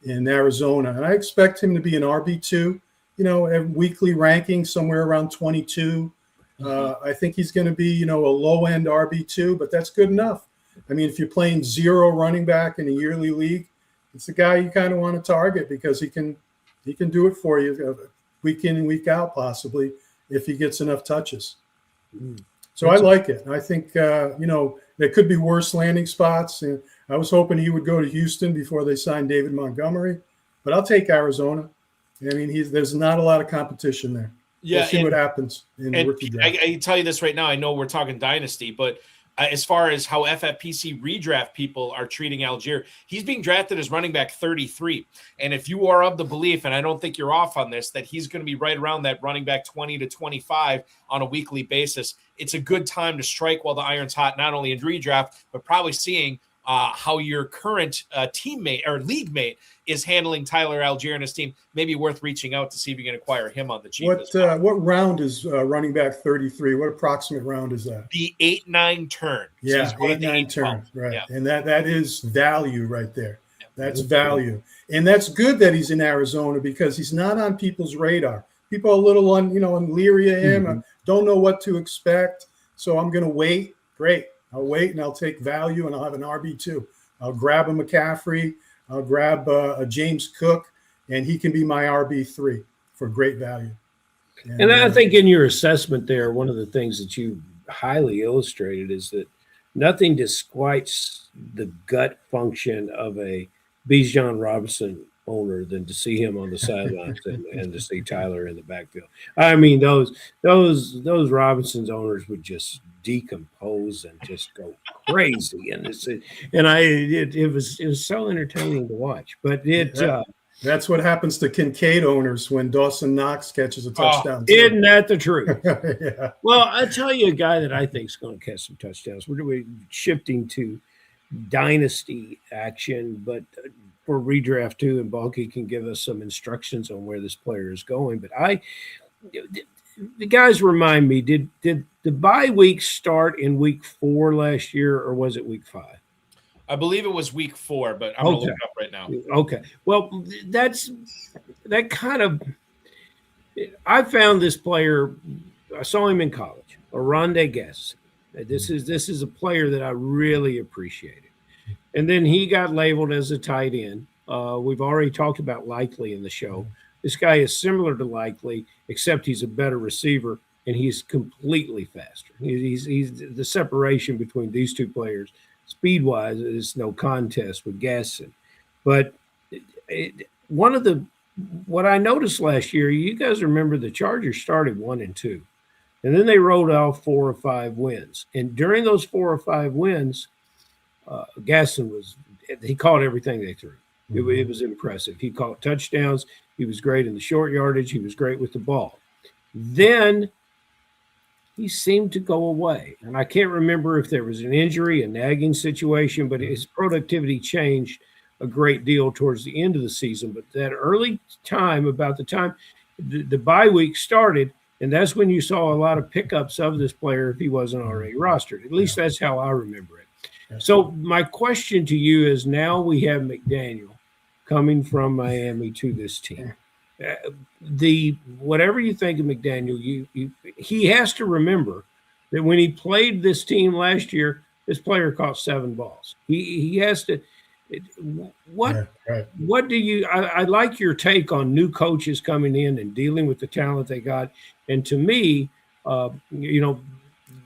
in Arizona. And I expect him to be an RB2. You know, a weekly ranking somewhere around 22. I think he's going to be, you know, a low-end RB2, but that's good enough. I mean, if you're playing zero running back in a yearly league, it's the guy you kind of want to target because he can do it for you week in and week out, possibly, if he gets enough touches. So I like it. I think, you know, there could be worse landing spots. And I was hoping he would go to Houston before they signed David Montgomery, but I'll take Arizona. I mean, there's not a lot of competition there.
Yeah,
we'll see what happens in the rookie draft.
I can tell you this right now. I know we're talking dynasty, but as far as how FFPC redraft people are treating Algier, he's being drafted as running back 33. And if you are of the belief, and I don't think you're off on this, that he's going to be right around that running back 20 to 25 on a weekly basis, it's a good time to strike while the iron's hot, not only in redraft, but probably seeing how your current teammate or league mate is handling Tyler Algier and his team. Maybe worth reaching out to see if you can acquire him on the cheap.
What round is running back 33? What approximate round is that?
The 8-9 turn.
Yeah,
so
8-9 turn. Right,
yeah.
And that is value right there. That's value, and that's good that he's in Arizona because he's not on people's radar. People are a little leery of him. Don't know what to expect. So I'm going to wait. Great. I'll wait and I'll take value and I'll have an RB2. I'll grab a McCaffrey. I'll grab a James Cook, and he can be my RB3 for great value.
And I think in your assessment there, one of the things that you highly illustrated is that nothing disquiets the gut function of a Bijan Robinson owner than to see him on the sidelines and to see Tyler in the backfield. I mean, those Robinson's owners would just decompose and just go crazy, and it was so entertaining to watch. But
That's what happens to Kincaid owners when Dawson Knox catches a touchdown.
Isn't that the truth?
Yeah.
Well, I'll tell you a guy that I think is going to catch some touchdowns. We're shifting to dynasty action, but for redraft too, and Balky can give us some instructions on where this player is going. But the guys remind me, did the bye week start in week 4 last year, or was it week 5?
I believe it was week 4, but I'm going to look it up right now.
Okay. Well, that kind of – I found this player – I saw him in college, Oronde Guess. This is a player that I really appreciated. And then he got labeled as a tight end. We've already talked about Likely in the show. This guy is similar to Likely, except he's a better receiver, and he's completely faster. He's the separation between these two players – speed-wise, is no contest with Gasson. But what I noticed last year, you guys remember the Chargers started 1-2, and then they rolled off 4 or 5 wins. And during those 4 or 5 wins, Gasson he caught everything they threw. It was impressive. He caught touchdowns. He was great in the short yardage. He was great with the ball. Then he seemed to go away. And I can't remember if there was an injury, a nagging situation, but his productivity changed a great deal towards the end of the season. But that early time, about the time the bye week started, and that's when you saw a lot of pickups of this player if he wasn't already rostered. At least that's how I remember it. So my question to you is, now we have McDaniel coming from Miami to this team. Whatever you think of McDaniel, he has to remember that when he played this team last year, this player caught 7 balls. He has to. What do you? I like your take on new coaches coming in and dealing with the talent they got. And to me,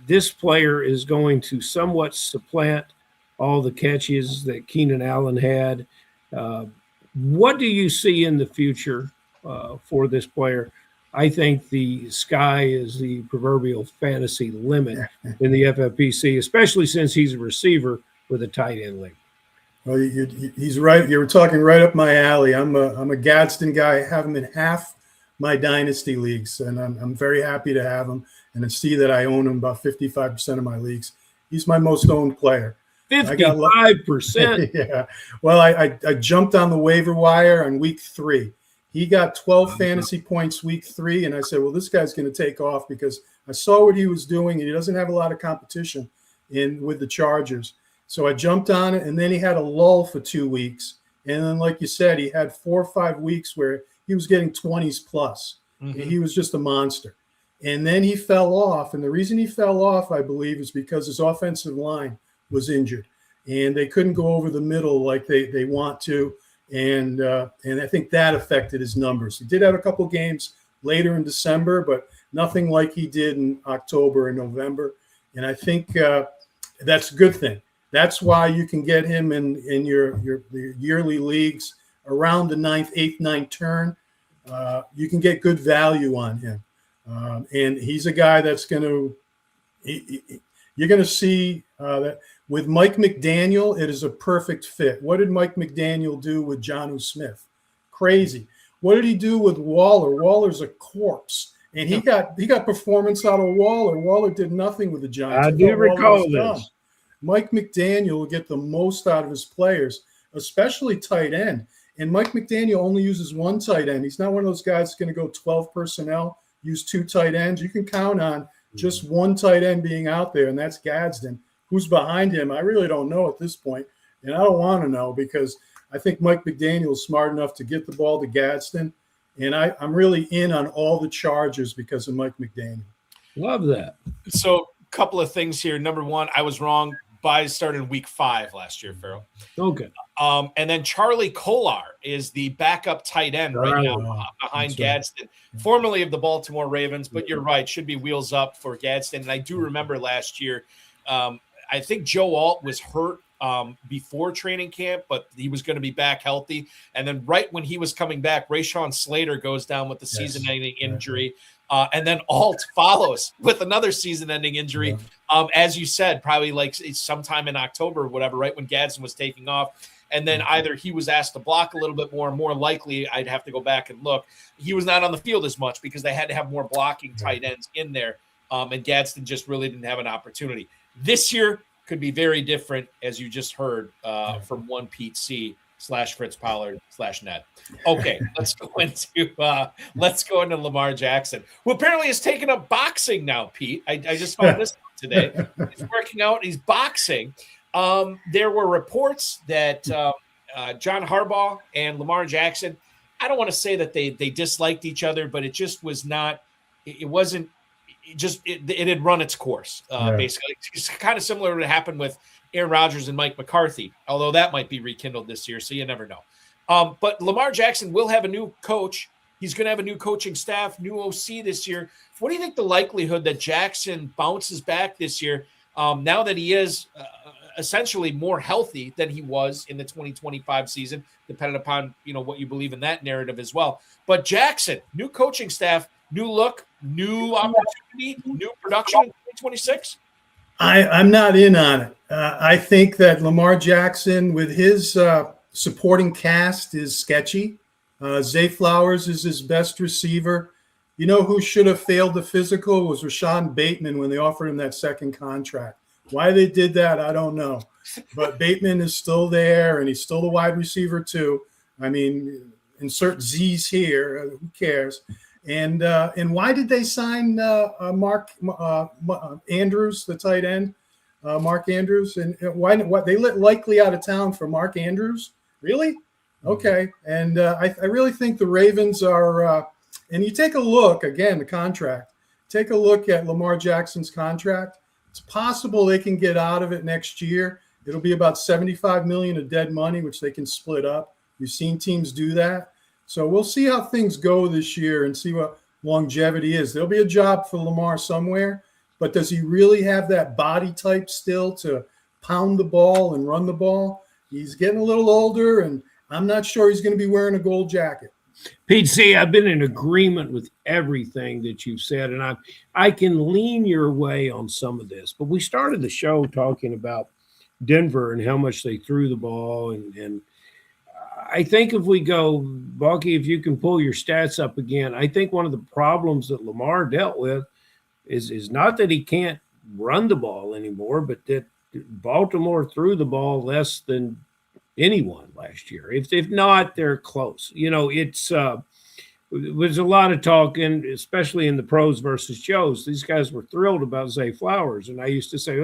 this player is going to somewhat supplant all the catches that Keenan Allen had. What do you see in the future for this player? I think the sky is the proverbial fantasy limit in the FFPC, especially since he's a receiver with a tight end league.
Well, he's right. You were talking right up my alley. I'm a Gadsden guy. I have him in half my dynasty leagues, and I'm very happy to have him and to see that I own him about 55% of my leagues. He's my most owned player.
55%.
Yeah. Well, I jumped on the waiver wire on week 3. He got 12 fantasy points week 3, and I said, well, this guy's going to take off because I saw what he was doing, and he doesn't have a lot of competition with the Chargers. So I jumped on it, and then he had a lull for 2 weeks. And then, like you said, he had 4 or 5 weeks where he was getting 20s plus. Mm-hmm. He was just a monster. And then he fell off, and the reason he fell off, I believe, is because his offensive line was injured, and they couldn't go over the middle like they want to. And I think that affected his numbers. He did have a couple games later in December, but nothing like he did in October and November. And I think that's a good thing. That's why you can get him in your yearly leagues around the 9th, 8th, 9th turn. You can get good value on him. And he's a guy that's going to you're going to see that with Mike McDaniel, it is a perfect fit. What did Mike McDaniel do with Jonnu Smith? Crazy. What did he do with Waller? Waller's a corpse. And he got performance out of Waller. Waller did nothing with the Giants.
I do recall this.
Mike McDaniel will get the most out of his players, especially tight end. And Mike McDaniel only uses 1 tight end. He's not one of those guys that's going to go 12 personnel, use 2 tight ends. You can count on just 1 tight end being out there, and that's Gadsden. Who's behind him, I really don't know at this point, and I don't want to know because I think Mike McDaniel is smart enough to get the ball to Gadsden, and I'm really in on all the Chargers because of Mike McDaniel.
Love that.
So a couple of things here. Number one, I was wrong. Buys started in week 5 last year, Ferrell.
Okay.
And then Charlie Kolar is the backup tight end right now behind Gadsden, formerly of the Baltimore Ravens. But you're right, should be wheels up for Gadsden. And I do remember last year, I think Joe Alt was hurt before training camp, but he was going to be back healthy. And then right when he was coming back, Rashawn Slater goes down with the season-ending injury. And then Alt follows with another season-ending injury. As you said, probably like sometime in October or whatever, right when Gadsden was taking off. And then either he was asked to block a little bit more likely, I'd have to go back and look. He was not on the field as much because they had to have more blocking tight ends in there. And Gadsden just really didn't have an opportunity. This year could be very different, as you just heard from one Pete C. / Fritz Pollard / Ned. Okay, let's go into Lamar Jackson, who apparently has taken up boxing now, Pete. I just found this out today. He's working out. He's boxing. There were reports that John Harbaugh and Lamar Jackson, I don't want to say that they disliked each other, but it just was not – it wasn't – it had run its course, basically. It's kind of similar to what happened with Aaron Rodgers and Mike McCarthy, although that might be rekindled this year, so you never know. But Lamar Jackson will have a new coach. He's going to have a new coaching staff, new OC this year. What do you think the likelihood that Jackson bounces back this year now that he is essentially more healthy than he was in the 2025 season, depending upon what you believe in that narrative as well. But Jackson, new coaching staff, new look, new opportunity, new production in 2026?
I'm not in on it. I think that Lamar Jackson, with his supporting cast, is sketchy. Zay Flowers is his best receiver. You know who should have failed the physical was Rashawn Bateman when they offered him that second contract. Why they did that, I don't know. But Bateman is still there, and he's still the wide receiver too. I mean, insert Z's here. Who cares? And why did they sign Mark Andrews, the tight end, Mark Andrews? And why they let Likely out of town for Mark Andrews? Really? Okay. And I really think the Ravens are. And you take a look again, the contract. Take a look at Lamar Jackson's contract. It's possible they can get out of it next year. It'll be about $75 million of dead money, which they can split up. We've seen teams do that. So we'll see how things go this year and see what longevity is. There'll be a job for Lamar somewhere, but does he really have that body type still to pound the ball and run the ball? He's getting a little older, and I'm not sure he's going to be wearing a gold jacket.
Pete C., I've been in agreement with everything that you've said, and I can lean your way on some of this. But we started the show talking about Denver and how much they threw the ball, and I think if we go, Balky, if you can pull your stats up again, I think one of the problems that Lamar dealt with is not that he can't run the ball anymore, but that Baltimore threw the ball less than anyone last year. If not, they're close. It's there's a lot of talk, especially in the pros versus Joes. These guys were thrilled about Zay Flowers, and I used to say,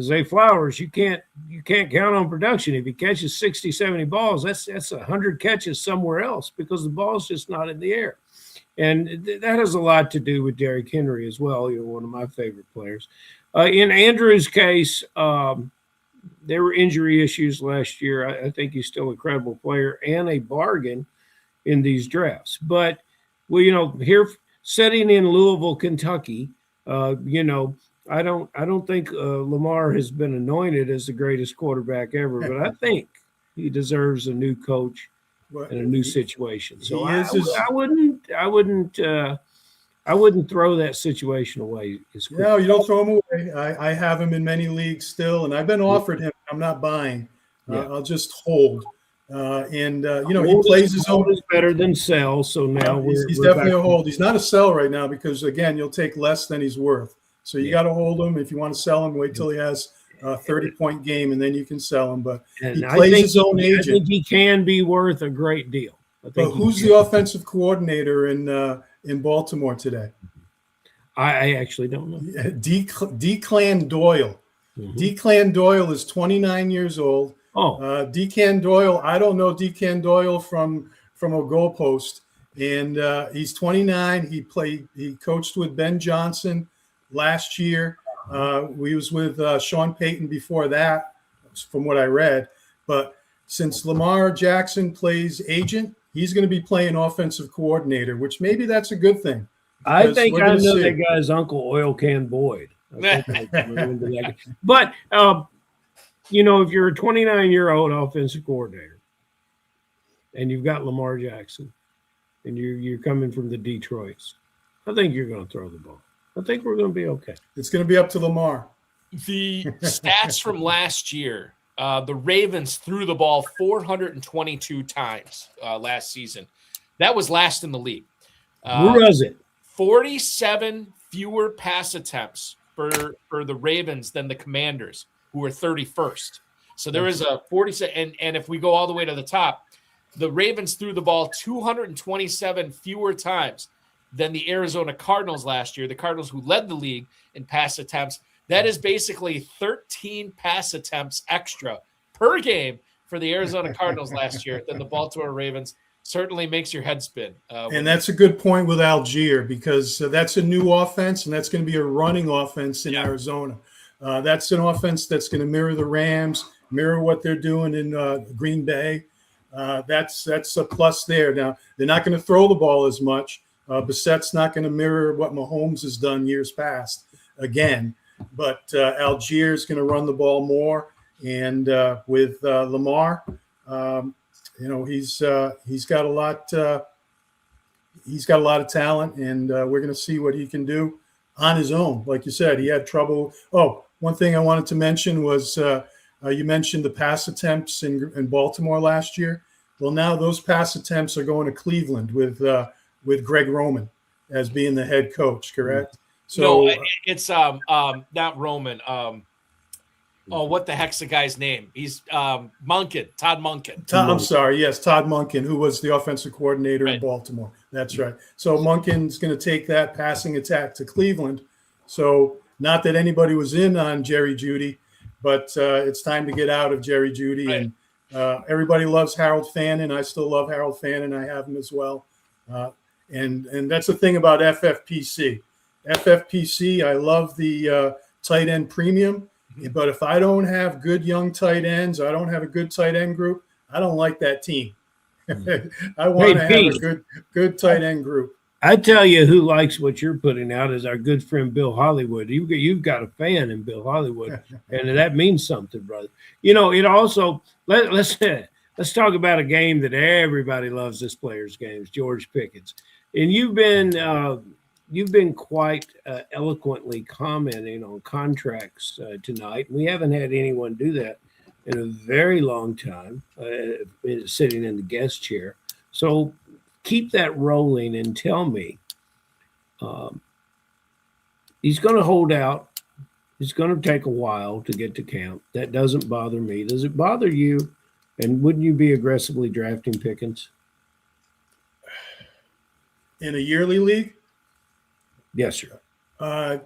Zay Flowers, you can't count on production. If he catches 60, 70 balls, that's 100 catches somewhere else because the ball's just not in the air. And that has a lot to do with Derrick Henry as well, one of my favorite players. In Andrew's case, there were injury issues last year. I think he's still a credible player and a bargain in these drafts. But, here sitting in Louisville, Kentucky, I don't think Lamar has been anointed as the greatest quarterback ever, but I think he deserves a new coach and a new situation. So I wouldn't throw that situation away.
No, you don't throw him away. I have him in many leagues still, and I've been offered him. I'm not buying. I'll just hold. He plays his own.
Is better than sell. So now
he's definitely a hold. He's not a sell right now because again, you'll take less than he's worth. So you got to hold him. If you want to sell him, wait till he has a 30-point game, and then you can sell him. But he plays his own agent.
I think he can be worth a great deal.
But who's the offensive coordinator in Baltimore today?
I actually don't know.
Declan Doyle. Mm-hmm. Declan Doyle is 29 years old. Declan Doyle, I don't know Declan Doyle from a goalpost. And he's 29. He coached with Ben Johnson last year. We was with Sean Payton before that, from what I read. But since Lamar Jackson plays agent, he's going to be playing offensive coordinator, which maybe that's a good thing.
I think I know that guy's uncle, Oil Can Boyd. But, if you're a 29-year-old offensive coordinator and you've got Lamar Jackson and you're coming from the Detroits, I think you're going to throw the ball. I think we're going to be okay.
It's going to be up to Lamar.
The stats from last year The Ravens threw the ball 422 times last season. That was last in the league.
Where was it?
47 fewer pass attempts for the Ravens than the Commanders, who were 31st. So there is a 47, and if we go all the way to the top, the Ravens threw the ball 227 fewer times than the Arizona Cardinals last year, the Cardinals who led the league in pass attempts. That is basically 13 pass attempts extra per game for the Arizona Cardinals last year than the Baltimore Ravens. Certainly makes your head spin.
And that's a good point with Algier, because that's a new offense, and that's going to be a running offense in Arizona. That's an offense that's going to mirror the Rams, mirror what they're doing in Green Bay. That's a plus there. Now, they're not going to throw the ball as much. Bissett's not going to mirror what Mahomes has done years past again. But Algier is going to run the ball more. And with Lamar, he's got a lot. He's got a lot of talent, and we're going to see what he can do on his own. Like you said, he had trouble. Oh, one thing I wanted to mention was you mentioned the pass attempts in Baltimore last year. Well, now those pass attempts are going to Cleveland with Greg Roman as being the head coach. Correct? So
no, it's not Roman. What the heck's the guy's name? He's Monken, Todd Monken.
I'm sorry. Yes, Todd Monken, who was the offensive coordinator in Baltimore. That's right. So Monken's going to take that passing attack to Cleveland. So not that anybody was in on Jerry Jeudy, but it's time to get out of Jerry Jeudy. Right. And everybody loves Harold Fannin. I still love Harold Fannin. I have him as well. And that's the thing about FFPC. FFPC, I love the tight end premium. But if I don't have good young tight ends, I don't have a good tight end group, I don't like that team. I want to have a good tight end group.
I tell you who likes what you're putting out is our good friend Bill Hollywood. You've got a fan in Bill Hollywood, and that means something, brother. It also let's talk about a game that everybody loves. This player's games, George Pickens, and you've been quite eloquently commenting on contracts tonight. We haven't had anyone do that in a very long time, sitting in the guest chair. So keep that rolling and tell me he's going to hold out. It's going to take a while to get to camp. That doesn't bother me. Does it bother you? And wouldn't you be aggressively drafting Pickens?
In a yearly league?
Yes, sir.
I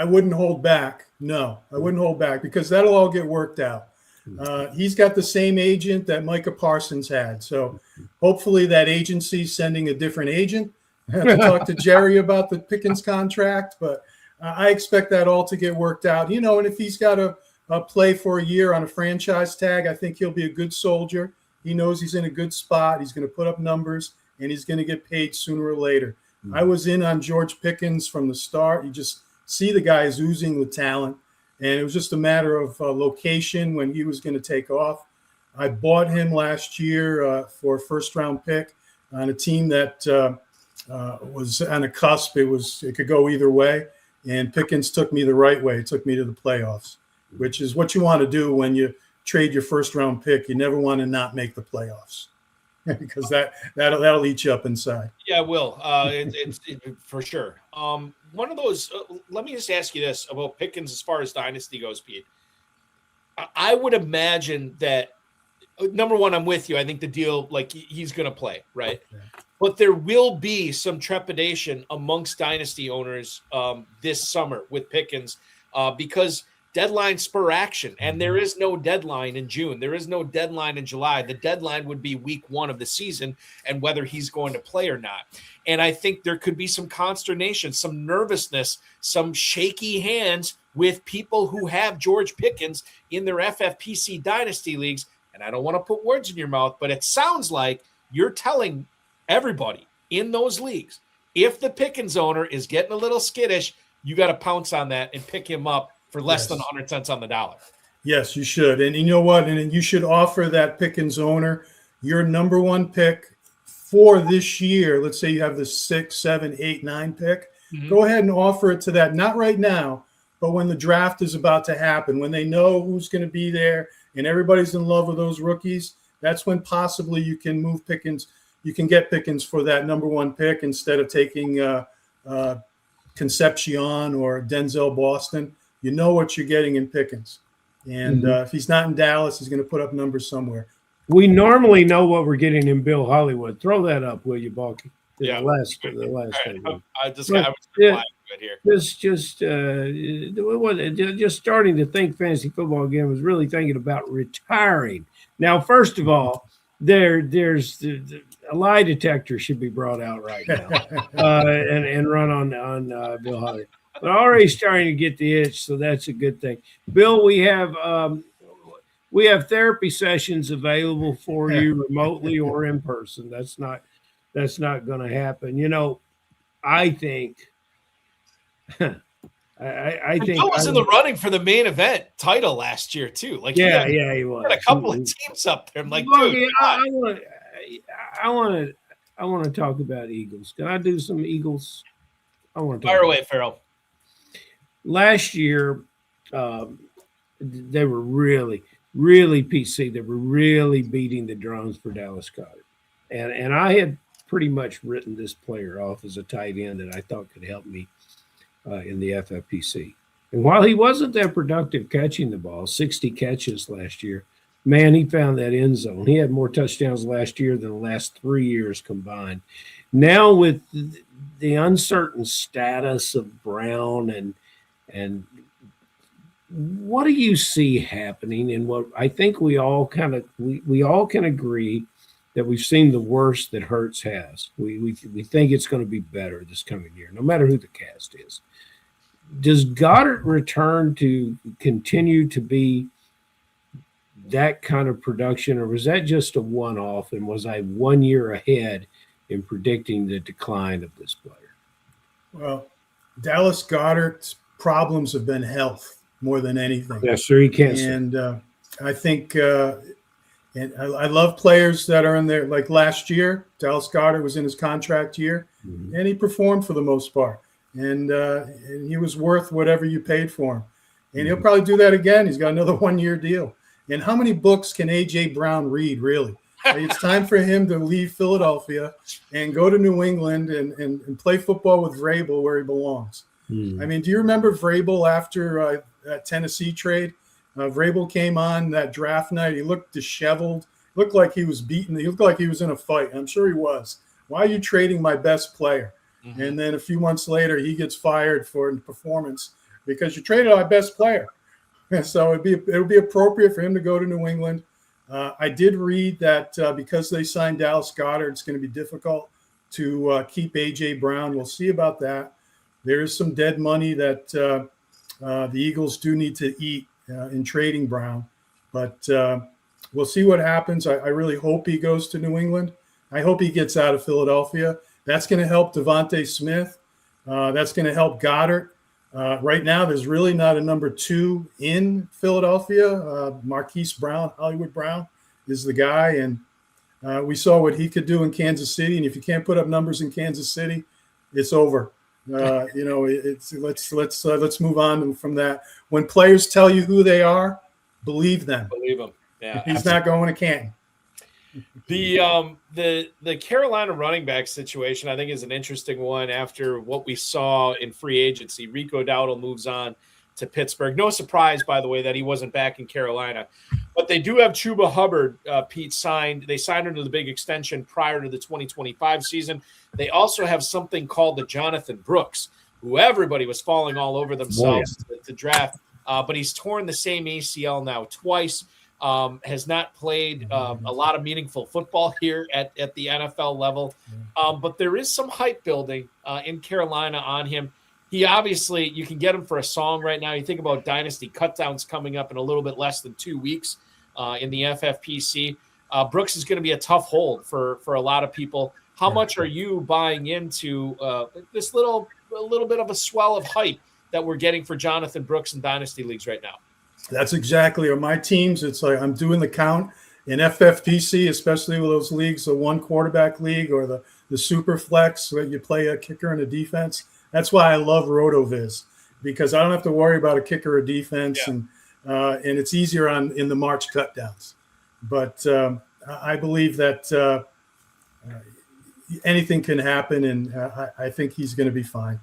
wouldn't hold back. No, I wouldn't hold back because that'll all get worked out. He's got the same agent that Micah Parsons had. So hopefully that agency's sending a different agent. I have to talk to Jerry about the Pickens contract, but I expect that all to get worked out. And if he's got to play for a year on a franchise tag, I think he'll be a good soldier. He knows he's in a good spot. He's going to put up numbers, and he's going to get paid sooner or later. I was in on George Pickens from the start. You just see the guy is oozing with talent, and it was just a matter of location when he was going to take off. I bought him last year for a first-round pick on a team that was on a cusp. It could go either way, and Pickens took me the right way. It took me to the playoffs, which is what you want to do when you trade your first-round pick. You never want to not make the playoffs. Because that'll eat you up inside.
Yeah, it will. It's for sure. One of those. Let me just ask you this about Pickens as far as dynasty goes, Pete. I would imagine that number one, I'm with you. I think the deal, like he's going to play, right? Yeah. But there will be some trepidation amongst dynasty owners this summer with Pickens because deadline spur action, and there is no deadline in June. There is no deadline in July. The deadline would be week 1 of the season and whether he's going to play or not. And I think there could be some consternation, some nervousness, some shaky hands with people who have George Pickens in their FFPC dynasty leagues. And I don't want to put words in your mouth, but it sounds like you're telling everybody in those leagues, if the Pickens owner is getting a little skittish, you got to pounce on that and pick him up for less than 100 cents on the dollar.
Yes, you should. And you know what? And you should offer that Pickens owner your number 1 pick for this year. Let's say you have the 6, 7, 8, 9 pick. Mm-hmm. Go ahead and offer it to that. Not right now, but when the draft is about to happen, when they know who's going to be there and everybody's in love with those rookies, that's when possibly you can move Pickens. You can get Pickens for that number 1 pick instead of taking Concepcion or Denzel Boston. You know what you're getting in Pickens. And if he's not in Dallas, he's going to put up numbers somewhere.
We normally know what we're getting in Bill Hollywood. Throw that up, will you, Balky?
Yeah.
The last
Right.
thing.
I was replying right here.
Just starting to think fantasy football again, was really thinking about retiring. Now, first of all, there's a lie detector should be brought out right now and run on Bill Hollywood. But already starting to get the itch, so that's a good thing. Bill, we have therapy sessions available for you remotely or in person. That's not going to happen. You know, I think I think
Bill was in the running for the main event title last year too. Like
he
He
was.
had a couple of teams up there. I'm like,
Look,
dude,
I want to talk about Eagles. Can I do some Eagles? I want to
fire away, Ferrell.
Last year, they were really PC. They were really beating the drums for Dallas Goedert. And I had pretty much written this player off as a tight end that I thought could help me in the FFPC. And while he wasn't that productive catching the ball, 60 catches last year, man, he found that end zone. He had more touchdowns last year than the last 3 years combined. Now with the uncertain status of Brown and what do you see happening? And what I think we all can agree that we've seen the worst that Hurts has. We think it's going to be better this coming year, no matter who the cast is. Does Goddard return to continue to be that kind of production, or was that just a one-off? And was I 1 year ahead in predicting the decline of this player?
Well, Dallas Goedert's problems have been health more than anything.
Yes, sir. He can't.
And I think, and I love players that are in there. Like last year, Dallas Goedert was in his contract year, and he performed for the most part. And he was worth whatever you paid for him. And he'll probably do that again. He's got another 1 year deal. And how many books can A.J. Brown read, really? It's time for him to leave Philadelphia and go to New England and play football with Vrabel where he belongs. I mean, do you remember Vrabel after that Tennessee trade? Vrabel came on that draft night. He looked disheveled, looked like he was beaten. He looked like he was in a fight. I'm sure he was. Why are you trading my best player? And then a few months later, he gets fired for performance because you traded our best player. And so it would be appropriate for him to go to New England. I did read that because they signed Dallas Goedert, it's going to be difficult to keep A.J. Brown. We'll see about that. There's some dead money that the Eagles do need to eat in trading Brown. But we'll see what happens. I really hope he goes to New England. I hope he gets out of Philadelphia. That's going to help Devontae Smith. That's going to help Goddard. Right now, there's really not a number 2 in Philadelphia. Marquise Brown, Hollywood Brown, is the guy. And we saw what he could do in Kansas City. And if you can't put up numbers in Kansas City, it's over. Let's move on from that. When players tell you who they are, believe them.
Believe them. Yeah,
he's not going to Canton.
The Carolina running back situation, I think, is an interesting one after what we saw in free agency. Rico Dowdle moves on to Pittsburgh. No surprise, by the way, that he wasn't back in Carolina. But they do have Chuba Hubbard, Pete, signed. They signed him to the big extension prior to the 2025 season. They also have something called the Jonathan Brooks, who everybody was falling all over themselves to draft. But he's torn the same ACL now twice. Has not played a lot of meaningful football here at the NFL level. But there is some hype building in Carolina on him. He obviously, you can get him for a song right now. You think about Dynasty cutdowns coming up in a little bit less than 2 weeks in the FFPC. Brooks is going to be a tough hold for a lot of people. How much are you buying into this little bit of a swell of hype that we're getting for Jonathan Brooks in Dynasty leagues right now?
That's exactly on my teams. It's like I'm doing the count in FFPC, especially with those leagues, the one quarterback league or the Superflex where you play a kicker and a defense. That's why I love RotoViz, because I don't have to worry about a kicker or defense.
Yeah.
And and it's easier in the March cutdowns. But I believe that anything can happen, and I think he's going to be fine.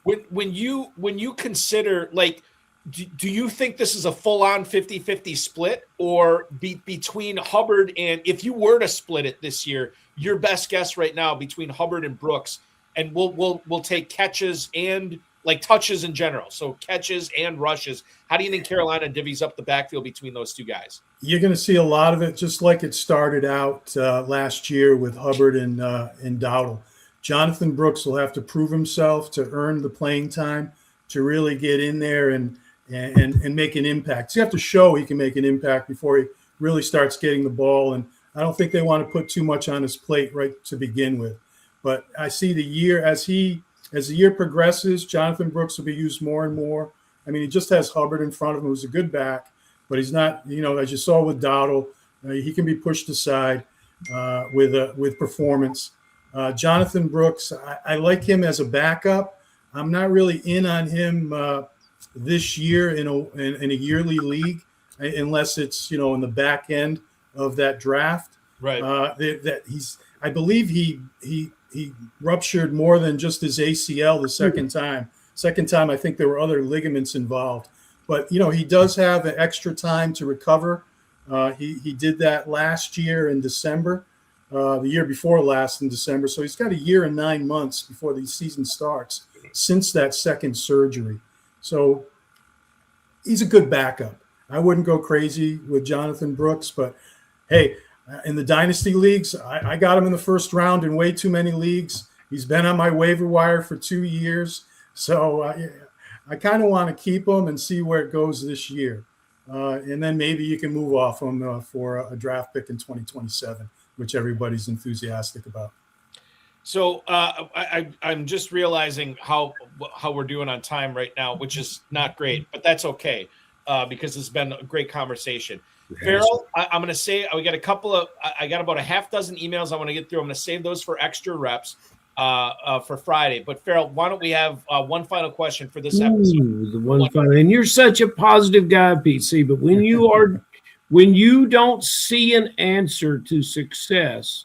When you consider, like, do you think this is a full-on 50-50 split, or between Hubbard and, if you were to split it this year, your best guess right now between Hubbard and Brooks, and we'll take catches and like touches in general, so catches and rushes. How do you think Carolina divvies up the backfield between those two guys?
You're going to see a lot of it, just like it started out last year with Hubbard and Dowdle. Jonathan Brooks will have to prove himself to earn the playing time, to really get in there and make an impact. So you have to show he can make an impact before he really starts getting the ball. And I don't think they want to put too much on his plate right to begin with. But I see the year as the year progresses, Jonathan Brooks will be used more and more. I mean, he just has Hubbard in front of him, who's a good back, but he's not, as you saw with Dowdle, he can be pushed aside with performance. Jonathan Brooks, I like him as a backup. I'm not really in on him this year in a yearly league, unless it's in the back end of that draft.
Right.
I believe he ruptured more than just his ACL the second time. Second time, I think there were other ligaments involved. But he does have an extra time to recover. He did that last year in December. The year before last in December. So he's got a year and 9 months before the season starts since that second surgery. So he's a good backup. I wouldn't go crazy with Jonathan Brooks, but hey, in the dynasty leagues, I got him in the first round in way too many leagues. He's been on my waiver wire for 2 years. So I kind of want to keep him and see where it goes this year. And then maybe you can move off him for a draft pick in 2027. Which everybody's enthusiastic about.
So I'm just realizing how we're doing on time right now, which is not great, but that's okay because it's been a great conversation. Yes. Ferrell, I'm going to say I got about a half dozen emails I want to get through. I'm going to save those for extra reps for Friday. But Ferrell, why don't we have one final question for this episode?
The one final, and you're such a positive guy, PC. But when you don't see an answer to success,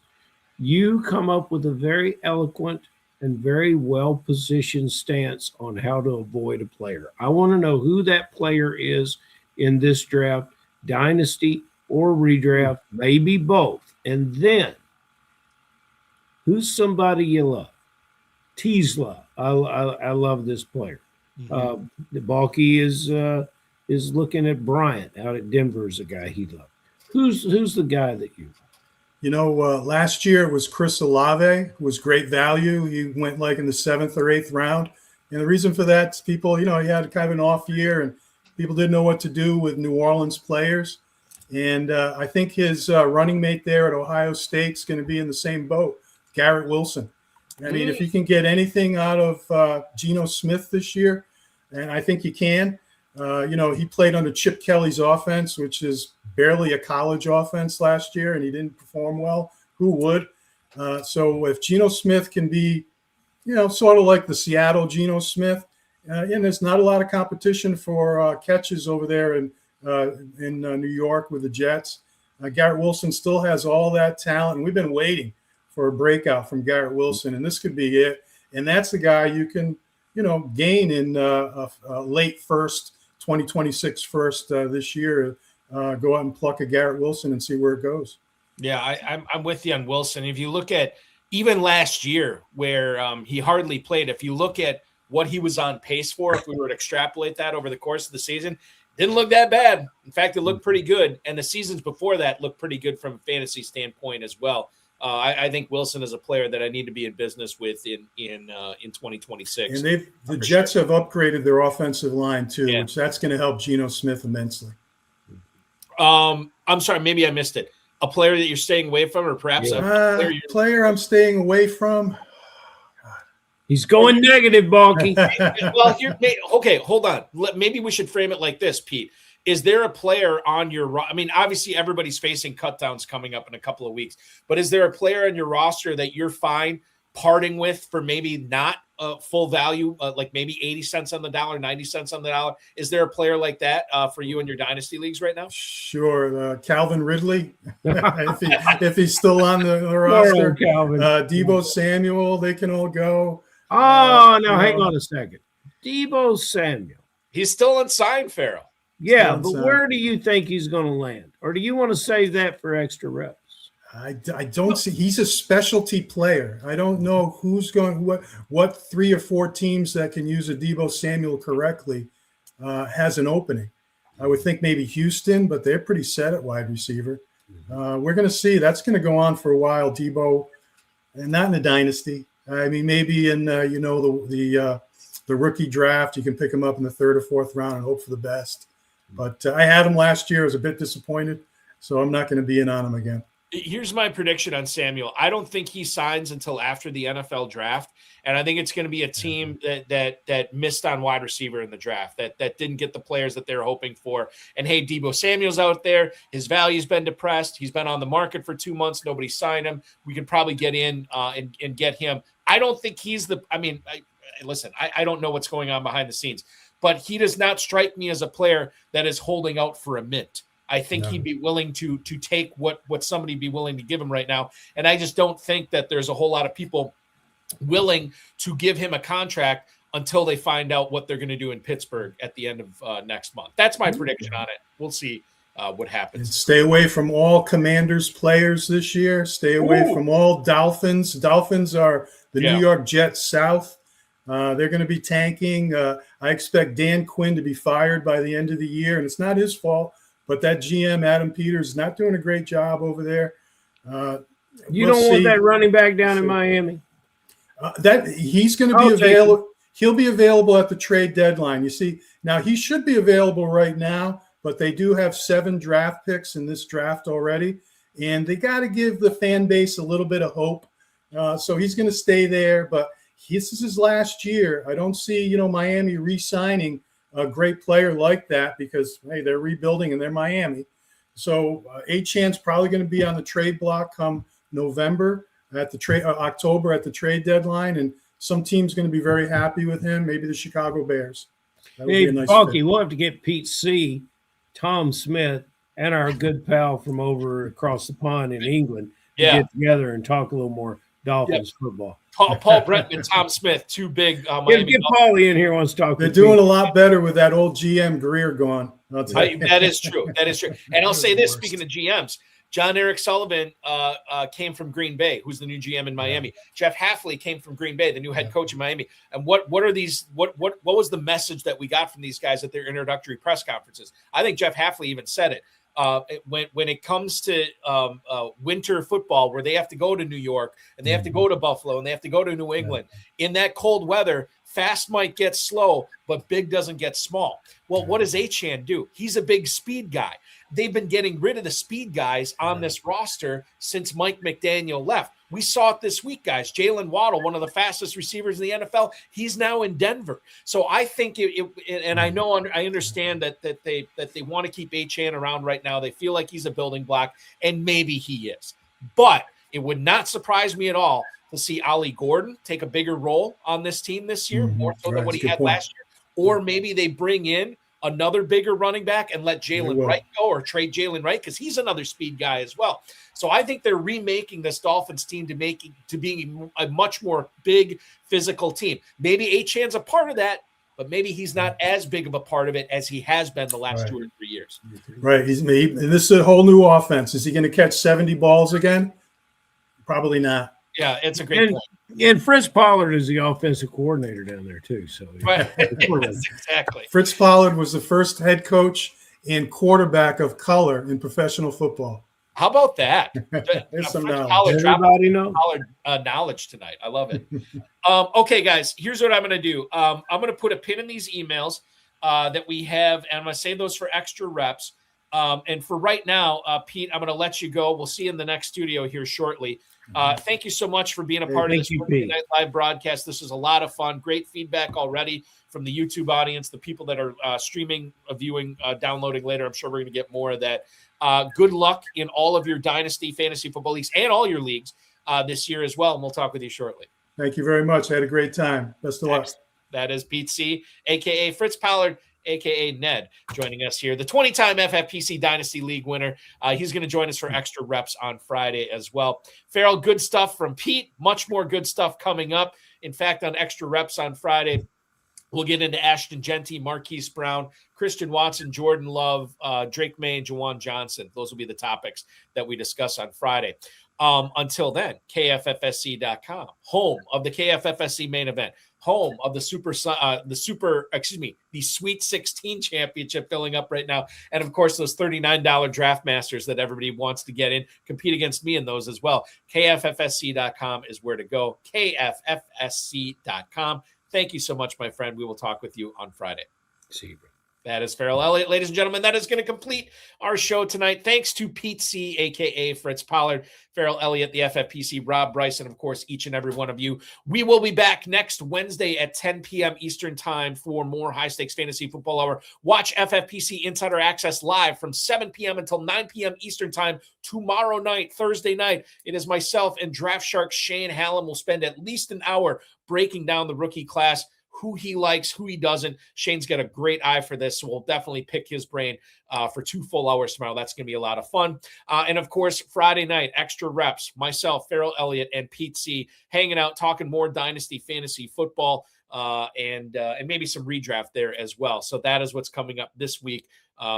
you come up with a very eloquent and very well-positioned stance on how to avoid a player. I want to know who that player is in this draft, dynasty or redraft, maybe both. And then, who's somebody you love? Teasla. I love this player. The Balky is looking at Bryant out at Denver as a guy he loved. Who's the guy that you love?
Last year it was Chris Olave, who was great value. He went like in the 7th or 8th round. And the reason for that is people, he had kind of an off year and people didn't know what to do with New Orleans players. And I think his running mate there at Ohio State is going to be in the same boat, Garrett Wilson. I mean, if you can get anything out of Geno Smith this year, and I think you can, he played under Chip Kelly's offense, which is barely a college offense last year, and he didn't perform well. Who would? So if Geno Smith can be, sort of like the Seattle Geno Smith, and there's not a lot of competition for catches over there in New York with the Jets. Garrett Wilson still has all that talent, and we've been waiting for a breakout from Garrett Wilson, and this could be it. And that's the guy you can, gain in late first, 2026 first this year. Go out and pluck a Garrett Wilson and see where it goes.
Yeah, I'm with you on Wilson. If you look at even last year where he hardly played, if you look at what he was on pace for, if we were to extrapolate that over the course of the season, didn't look that bad. In fact, it looked pretty good. And the seasons before that looked pretty good from a fantasy standpoint as well. I think Wilson is a player that I need to be in business with in 2026.
And the Jets have upgraded their offensive line too, which that's going to help Geno Smith immensely.
I'm sorry, maybe I missed it. A player that you're staying away from, or perhaps
a player I'm staying away from.
He's going negative, Balky.
Well, okay, hold on. Maybe we should frame it like this, Pete. Is there a player on your – I mean, obviously everybody's facing cutdowns coming up in a couple of weeks, but is there a player on your roster that you're fine parting with for maybe not full value, like maybe 80 cents on the dollar, 90 cents on the dollar? Is there a player like that for you in your dynasty leagues right now?
Sure. Calvin Ridley, if he's still on the roster. Deebo Samuel, they can all go.
Now hang on a second. Deebo Samuel.
He's still unsigned, Ferrell.
Yeah, but where do you think he's going to land? Or do you want to save that for extra reps?
I don't see. He's a specialty player. I don't know who's going. What 3 or 4 teams that can use a Deebo Samuel correctly has an opening. I would think maybe Houston, but they're pretty set at wide receiver. We're going to see. That's going to go on for a while. Deebo, and not in the dynasty. I mean, maybe in the rookie draft, you can pick him up in the 3rd or 4th round and hope for the best. But I had him last year. I was a bit disappointed, so I'm not going to be in on him again.
Here's my prediction on Samuel. I don't think he signs until after the NFL draft, and I think it's going to be a team that missed on wide receiver in the draft, that didn't get the players that they're hoping for. And hey, Deebo Samuel's out there. His value's been depressed. He's been on the market for 2 months. Nobody signed him. We could probably get in and get him. I don't think he's the – I mean, listen, I don't know what's going on behind the scenes, but he does not strike me as a player that is holding out for a mint. I think he'd be willing to take what somebody be willing to give him right now. And I just don't think that there's a whole lot of people willing to give him a contract until they find out what they're going to do in Pittsburgh at the end of next month. That's my prediction on it. We'll see what happens.
And stay away from all Commanders players this year. Stay away from all Dolphins. Dolphins are the New York Jets South. They're going to be tanking. I expect Dan Quinn to be fired by the end of the year, and it's not his fault. But that GM, Adam Peters, is not doing a great job over there.
You don't want that running back down in Miami?
That he's going to be available. He'll be available at the trade deadline. You see, now he should be available right now, but they do have 7 draft picks in this draft already, and they got to give the fan base a little bit of hope. So he's going to stay there, but this is his last year. I don't see, Miami re-signing a great player like that because, hey, they're rebuilding and they're Miami. So Achan's probably going to be on the trade block come November at the trade, October at the trade deadline, and some team's going to be very happy with him. Maybe the Chicago Bears. That would be a nice fit.
We'll have to get Pete C., Tom Smith, and our good pal from over across the pond in England to get together and talk a little more Dolphins football.
Paul Breton and Tom Smith, 2 big Miami.
Get Paulie in here, wants to talk.
They're doing a lot better with that old GM Greer gone.
That is true. That is true. And I'll say this, speaking of GMs, John Eric Sullivan came from Green Bay, who's the new GM in Miami. Jeff Hafley came from Green Bay, the new head coach in Miami. And what are these? What was the message that we got from these guys at their introductory press conferences? I think Jeff Hafley even said it. When it comes to winter football, where they have to go to New York and they have to go to Buffalo and they have to go to New England in that cold weather, fast might get slow, but big doesn't get small. Well, what does Achane do? He's a big speed guy. They've been getting rid of the speed guys on this roster since Mike McDaniel left. We saw it this week, guys. Jalen Waddle, one of the fastest receivers in the NFL, he's now in Denver. So I think and I know I understand that they want to keep Achane around right now. They feel like he's a building block, and maybe he is. But it would not surprise me at all to see Ollie Gordon take a bigger role on this team this year, more so than what he had last year. Or maybe they bring in another bigger running back and let Jalen Wright go, or trade Jalen Wright because he's another speed guy as well. So I think they're remaking this Dolphins team to being a much more big physical team. Maybe Achane's a part of that, but maybe he's not as big of a part of it as he has been the last 2 or 3 years.
Right. This is a whole new offense. Is he going to catch 70 balls again? Probably not.
Yeah, it's a great point.
And Fritz Pollard is the offensive coordinator down there too. So
exactly.
Fritz Pollard was the first head coach and quarterback of color in professional football.
How about that?
There's some
knowledge.
Everybody knows.
Knowledge tonight. I love it. Okay, guys, here's what I'm going to do. I'm going to put a pin in these emails that we have, and I'm going to save those for extra reps. And for right now, Pete, I'm going to let you go. We'll see you in the next studio here shortly. Thank you so much for being a part of this Monday Night Live broadcast. This is a lot of fun. Great feedback already from the YouTube audience, the people that are streaming, viewing, downloading later. I'm sure we're going to get more of that. Good luck in all of your Dynasty fantasy football leagues and all your leagues this year as well. And we'll talk with you shortly.
Thank you very much. I had a great time. Best of luck.
That is Pete C, a.k.a. Fritz Pollard, a.k.a. Ned, joining us here. The 20-time FFPC Dynasty League winner. He's going to join us for extra reps on Friday as well. Ferrell, good stuff from Pete. Much more good stuff coming up. In fact, on extra reps on Friday, we'll get into Ashton Genty, Marquise Brown, Christian Watson, Jordan Love, Drake May, and Jawan Johnson. Those will be the topics that we discuss on Friday. Until then, KFFSC.com, home of the KFFSC main event, home of the Sweet 16 championship filling up right now. And of course, those $39 Draft Masters that everybody wants to get in, compete against me in those as well. KFFSC.com is where to go. KFFSC.com. Thank you so much, my friend. We will talk with you on Friday.
See you, bro.
That is Ferrell Elliott. Ladies and gentlemen, that is going to complete our show tonight. Thanks to Pete C, a.k.a. Fritz Pollard, Ferrell Elliott, the FFPC, Rob Bryce, and of course, each and every one of you. We will be back next Wednesday at 10 p.m. Eastern Time for more High Stakes Fantasy Football Hour. Watch FFPC Insider Access live from 7 p.m. until 9 p.m. Eastern Time tomorrow night, Thursday night. It is myself and Draft Shark Shane Hallam will spend at least an hour breaking down the rookie class, who he likes, who he doesn't. Shane's got a great eye for this, so we'll definitely pick his brain for 2 full hours tomorrow. That's going to be a lot of fun. And, of course, Friday night, extra reps, myself, Ferrell Elliott, and Pete C. hanging out, talking more Dynasty Fantasy Football and maybe some redraft there as well. So that is what's coming up this week,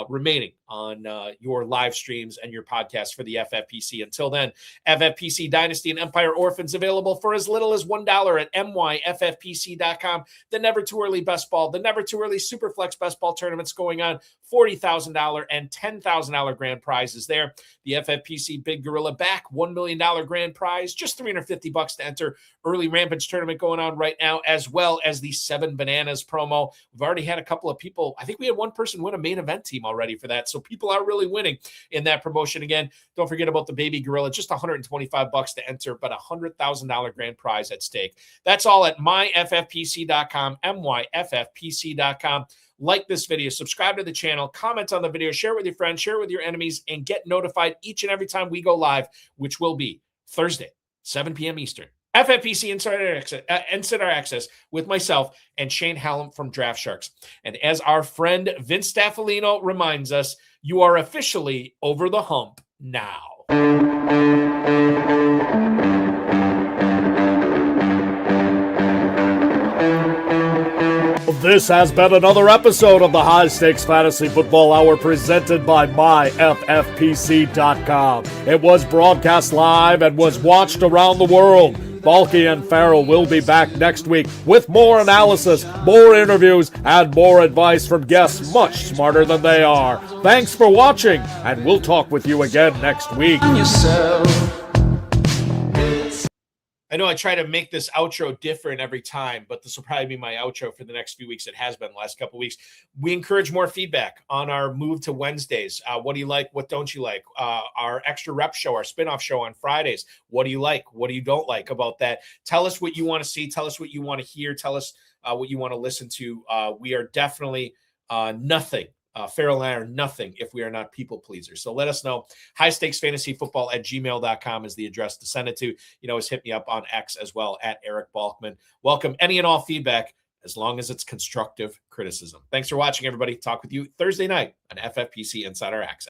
remaining on your live streams and your podcast for the FFPC. Until then, FFPC Dynasty and Empire Orphans available for as little as $1 at myffpc.com. The Never Too Early Best Ball, the Never Too Early Superflex Best Ball Tournaments going on, $40,000 and $10,000 grand prizes there. The FFPC Big Gorilla back, $1 million grand prize, just $350 to enter. Early Rampage tournament going on right now, as well as the 7 Bananas promo. We've already had a couple of people. I think we had one person win a main event team already for that. So people are really winning in that promotion. Again, don't forget about the Baby Gorilla, just $125 to enter, but $100,000 grand prize at stake. That's all at myffpc.com, myffpc.com. Like this video, subscribe to the channel, comment on the video, share it with your friends, share it with your enemies, and get notified each and every time we go live, which will be Thursday, 7 p.m. Eastern. FFPC Insider Access with myself and Shane Hallam from Draft Sharks. And as our friend Vince Staffolino reminds us, you are officially over the hump now.
This has been another episode of the High Stakes Fantasy Football Hour presented by myffpc.com. It was broadcast live and was watched around the world. Balky and Ferrell will be back next week with more analysis, more interviews, and more advice from guests much smarter than they are. Thanks for watching, and we'll talk with you again next week.
I know I try to make this outro different every time, but this will probably be my outro for the next few weeks. It has been the last couple of weeks. We encourage more feedback on our move to Wednesdays. What do you like? What don't you like? Our extra rep show, our spinoff show on Fridays. What do you like? What do you don't like about that? Tell us what you want to see. Tell us what you want to hear. Tell us what you want to listen to. We are definitely nothing. Ferrell and I are nothing if we are not people pleasers. So let us know. highstakesfantasyfootball@gmail.com is the address to send it to. You can always hit me up on X as well at Eric Balkman. Welcome any and all feedback as long as it's constructive criticism. Thanks for watching, everybody. Talk with you Thursday night on FFPC Insider Access.